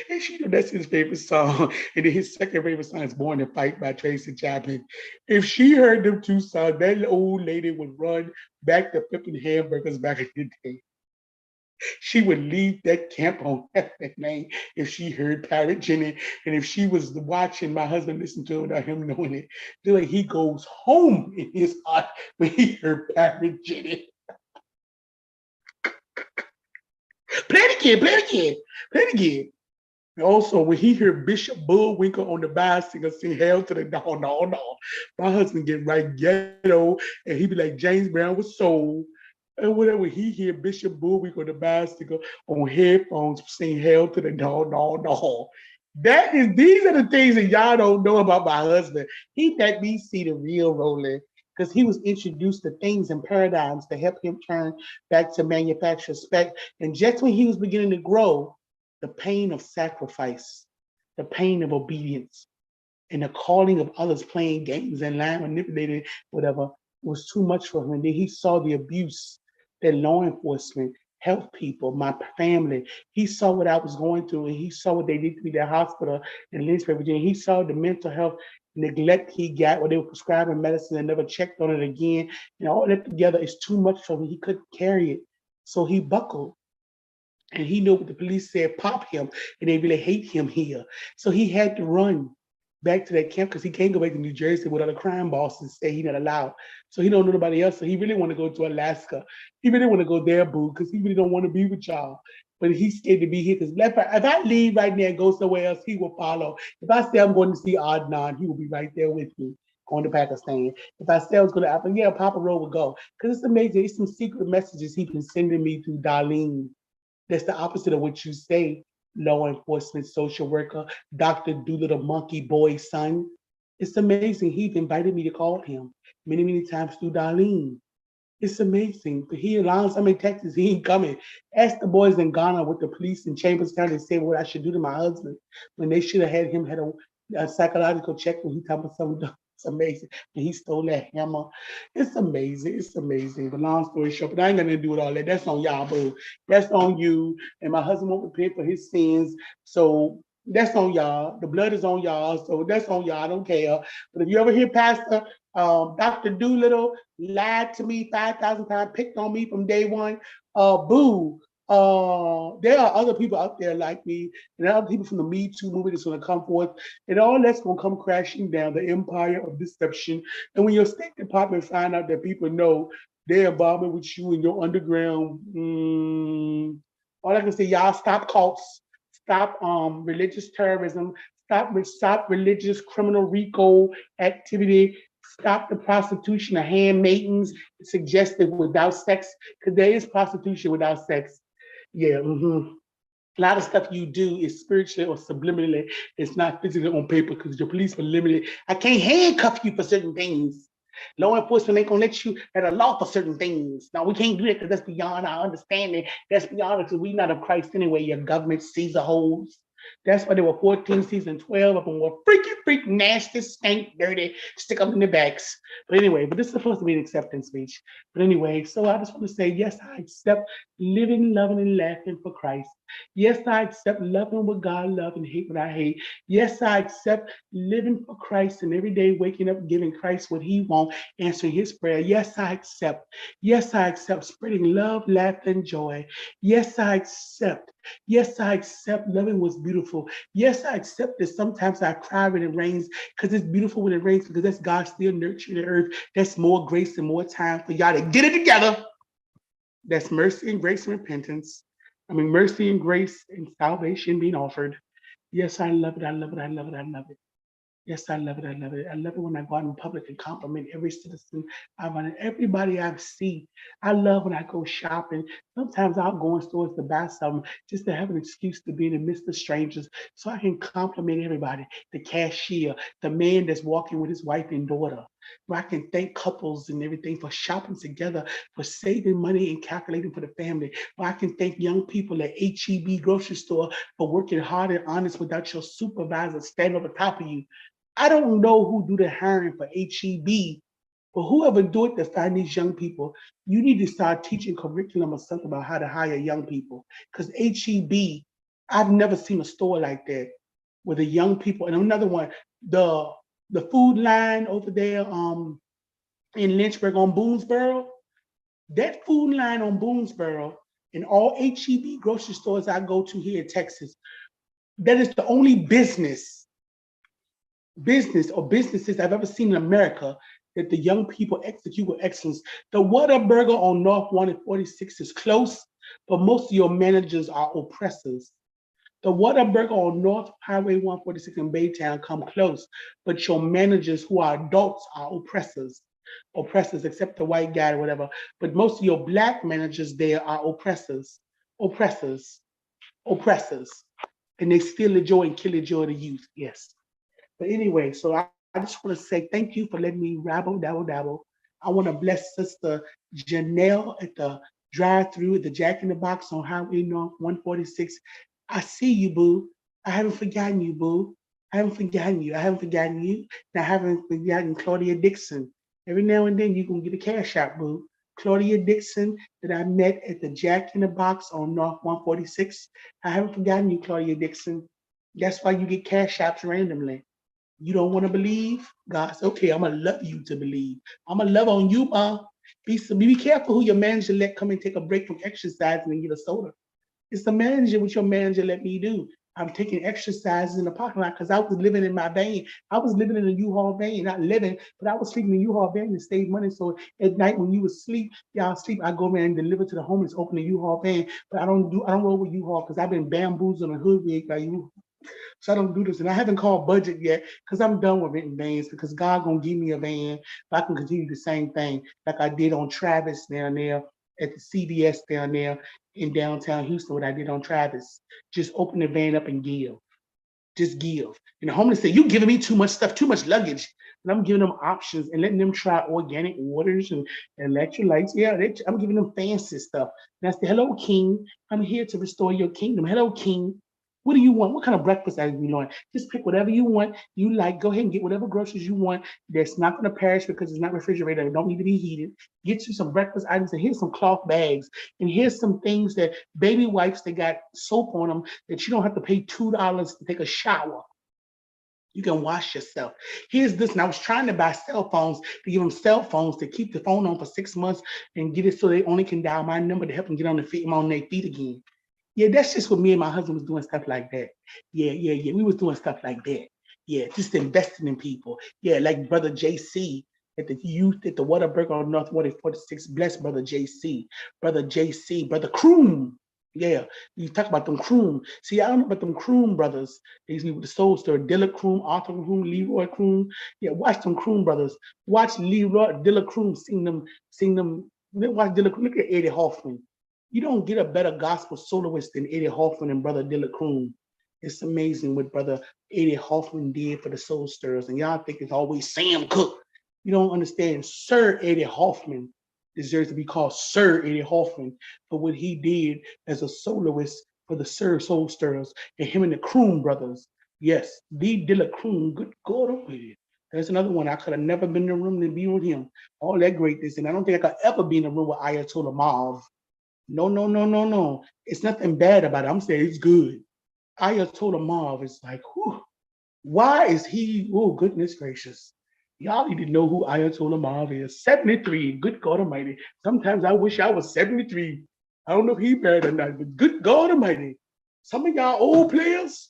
And she know that's his favorite song. And then his second favorite song is Born to Fight by Tracy Chapman. If she heard them two songs, that old lady would run back to flipping hamburgers back in the day. She would leave that camp on Heflin Lane if she heard Pirate Jenny. And if she was watching my husband listen to it without him knowing it, like he goes home in his heart when he heard Pirate Jenny. Play it again, play it again, play it again. And also, when he heard Bishop Bullwinkle on the bicycle sing Hail to the No, No, No, my husband get right ghetto and he be like James Brown with soul. And whenever he hear Bishop Bullwinkle on the bicycle on headphones sing Hail to the No, No, No. These are the things that y'all don't know about my husband. He let me see the real Roland because he was introduced to things and paradigms to help him turn back to manufacturer spec. And just when he was beginning to grow, the pain of sacrifice, the pain of obedience, and the calling of others playing games and lying, manipulating, whatever, was too much for him. And then he saw the abuse that law enforcement, health people, my family, he saw what I was going through and he saw what they did to me at the hospital in Lynchburg, Virginia. He saw the mental health neglect he got where they were prescribing medicine and never checked on it again. And all that together is too much for him. He couldn't carry it. So he buckled. And he knew what the police said, pop him, and they really hate him here. So he had to run back to that camp because he can't go back to New Jersey with other crime bosses say he's not allowed. So he don't know nobody else. So he really want to go to Alaska. He really want to go there, boo, because he really don't want to be with y'all. But he's scared to be here because if I leave right now and go somewhere else, he will follow. If I say I'm going to see Adnan, he will be right there with me going to Pakistan. If I say I was going to Africa, yeah, Papa Rowe would go. Because it's amazing. It's some secret messages he's been sending me through Darlene. That's the opposite of what you say, law enforcement, social worker, Dr. Doolittle, monkey boy, son. It's amazing. He invited me to call him many, many times through Darlene. It's amazing. But he allows I'm in Texas, he ain't coming. Ask the boys in Ghana with the police in Chambers County, say what I should do to my husband when they should have had him had a psychological check when he talking about something. It's amazing. And he stole that hammer. It's amazing. It's amazing. But long story short, but I ain't gonna do it all that. That's on y'all, boo. That's on you. And my husband won't repent for his sins. So that's on y'all. The blood is on y'all. So that's on y'all. I don't care. But if you ever hear Pastor Dr. Doolittle lied to me 5,000 times, picked on me from day one, boo. There are other people out there like me, and there are people from the Me Too movement that's going to come forth, and all that's going to come crashing down the empire of deception. And when your State Department find out that people know they're involvement with you in your underground, all I can say, y'all stop cults, stop religious terrorism, stop religious criminal RICO activity, stop the prostitution of handmaidens suggested without sex, because there is prostitution without sex. Yeah, a lot of stuff you do is spiritually or subliminally. It's not physically on paper because your police are limited. I can't handcuff you for certain things. Law enforcement ain't gonna let you at a law for certain things. Now we can't do that because that's beyond our understanding. That's beyond because we not of Christ anyway. Your government sees a holes. That's why there were 14 season 12 of them were freaky, nasty, stank, dirty, stick up in the backs. But anyway, but this is supposed to be an acceptance speech. But anyway, so I just want to say, yes, I accept living, loving, and laughing for Christ. Yes, I accept loving what God loves and hate what I hate. Yes, I accept living for Christ and every day waking up giving Christ what he wants, answering his prayer. Yes, I accept. Yes, I accept spreading love, laughter, and joy. Yes, I accept. Yes, I accept loving what's beautiful. Yes, I accept that sometimes I cry when it rains because it's beautiful when it rains because that's God still nurturing the earth. That's more grace and more time for y'all to get it together. That's mercy and grace and repentance. I mean, mercy and grace and salvation being offered. Yes, I love it. I love it. I love it. I love it. Yes, I love it. I love it. I love it when I go out in public and compliment every citizen I run, everybody I see. I love when I go shopping. Sometimes I'll go in stores to buy something just to have an excuse to be in the midst of strangers so I can compliment everybody. The cashier, the man that's walking with his wife and daughter. Where I can thank couples and everything for shopping together, for saving money and calculating for the family. Where I can thank young people at HEB grocery store for working hard and honest without your supervisor standing over top of you. I don't know who do the hiring for HEB, but whoever do it to find these young people, you need to start teaching curriculum or something about how to hire young people. Because HEB, I've never seen a store like that where the young people, and another one, the the food line over there in Lynchburg on Boonesboro, that food line on Boonesboro and all HEB grocery stores I go to here in Texas, that is the only business or businesses I've ever seen in America that the young people execute with excellence. The Whataburger on North 146 is close, but most of your managers are oppressors. The Whataburger on North Highway 146 in Baytown come close, but your managers who are adults are oppressors. Oppressors, except the white guy or whatever. But most of your black managers there are oppressors. Oppressors. Oppressors. And they steal the joy and kill the joy of the youth. Yes. But anyway, so I just want to say thank you for letting me rabble, dabble, dabble. I want to bless Sister Janelle at the drive-through at the Jack in the Box on Highway North 146. I see you, boo. I haven't forgotten you, boo. I haven't forgotten you. I haven't forgotten you. And I haven't forgotten Claudia Dixon. Every now and then you can get a cash out, boo. Claudia Dixon that I met at the Jack in the Box on North 146. I haven't forgotten you, Claudia Dixon. That's why you get cash outs randomly. You don't want to believe? God said, okay, I'm gonna love you to believe. I'm gonna love on you, ma. Be careful who your manager let come and take a break from exercising and get a soda. It's the manager what your manager let me do. I'm taking exercises in the parking lot because I was living in my van. I was living in a U-Haul van, not living, but I was sleeping in a U-Haul van to save money. So at night when you was sleep, y'all sleep, I go around and deliver to the homeless, open the U-Haul van. But I don't roll with U-Haul because I've been bamboozled and hoodwinked by you. So I don't do this. And I haven't called budget yet because I'm done with renting vans because God gonna give me a van. But I can continue the same thing like I did on Travis down there at the CVS down there in downtown Houston, what I did on Travis. Just open the van up and give. Just give. And the homeless say, you giving me too much stuff, too much luggage. And I'm giving them options and letting them try organic waters and electrolytes. Yeah, I'm giving them fancy stuff. And I say, hello, King. I'm here to restore your kingdom. Hello, King. What do you want? What kind of breakfast are you want? Just pick whatever you want. You like, go ahead and get whatever groceries you want that's not going to perish because it's not refrigerated. It don't need to be heated. Get you some breakfast items and here's some cloth bags. And here's some things that baby wipes that got soap on them that you don't have to pay $2 to take a shower. You can wash yourself. Here's this. And I was trying to buy cell phones to give them cell phones to keep the phone on for 6 months and get it so they only can dial my number to help them get on their feet again. Yeah, that's just what me and my husband was doing stuff like that. Yeah. We was doing stuff like that. Yeah, just investing in people. Yeah, like Brother JC at the youth at the Whataburger on North 146. Bless Brother JC. Brother JC, Brother Kroom. Yeah, you talk about them Kroom. See, I don't know about them Kroom brothers. These people with the soul stir. Dilla Kroom, Arthur Kroom, Leroy Kroom. Yeah, watch them Kroom brothers. Watch Leroy, Dilla Kroom sing them. Watch Dilla Kroom. Look at Eddie Hoffman. You don't get a better gospel soloist than Eddie Hoffman and Brother Dilla Kroom. It's amazing what Brother Eddie Hoffman did for the Soul Stirrers. And y'all think it's always Sam Cooke. You don't understand. Sir Eddie Hoffman deserves to be called Sir Eddie Hoffman for what he did as a soloist for the Sir Soul Stirrers and him and the Croon brothers. Yes, the Dilla Croon, good God Almighty. There's another one. I could have never been in the room to be with him. All that greatness. And I don't think I could ever be in a room with Ayatollah Mav. No, no, no, no, no. It's nothing bad about it. I'm saying it's good. Ayatollah Mav is like, whew, why is he? Oh, goodness gracious. Y'all need to know who Ayatollah Mav is. 73. Good God Almighty. Sometimes I wish I was 73. I don't know if he married or not, but good God Almighty. Some of y'all old players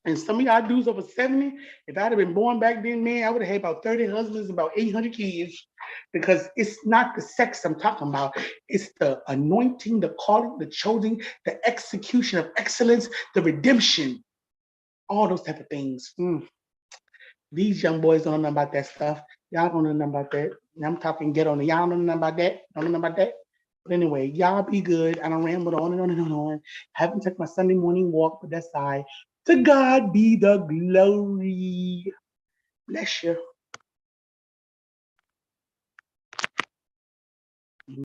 and some of y'all dudes over 70, if I'd have been born back then, man, I would have had about 30 husbands, about 800 kids, because it's not the sex I'm talking about. It's the anointing, the calling, the choosing, the execution of excellence, the redemption, all those type of things. These young boys don't know about that stuff. Y'all don't know nothing about that. And I'm talking get on it. Y'all don't know nothing about that. Don't know nothing about that. But anyway, y'all be good. I don't ramble on and on and on and on. Haven't took my Sunday morning walk, but that's all right. To God be the glory. Bless you.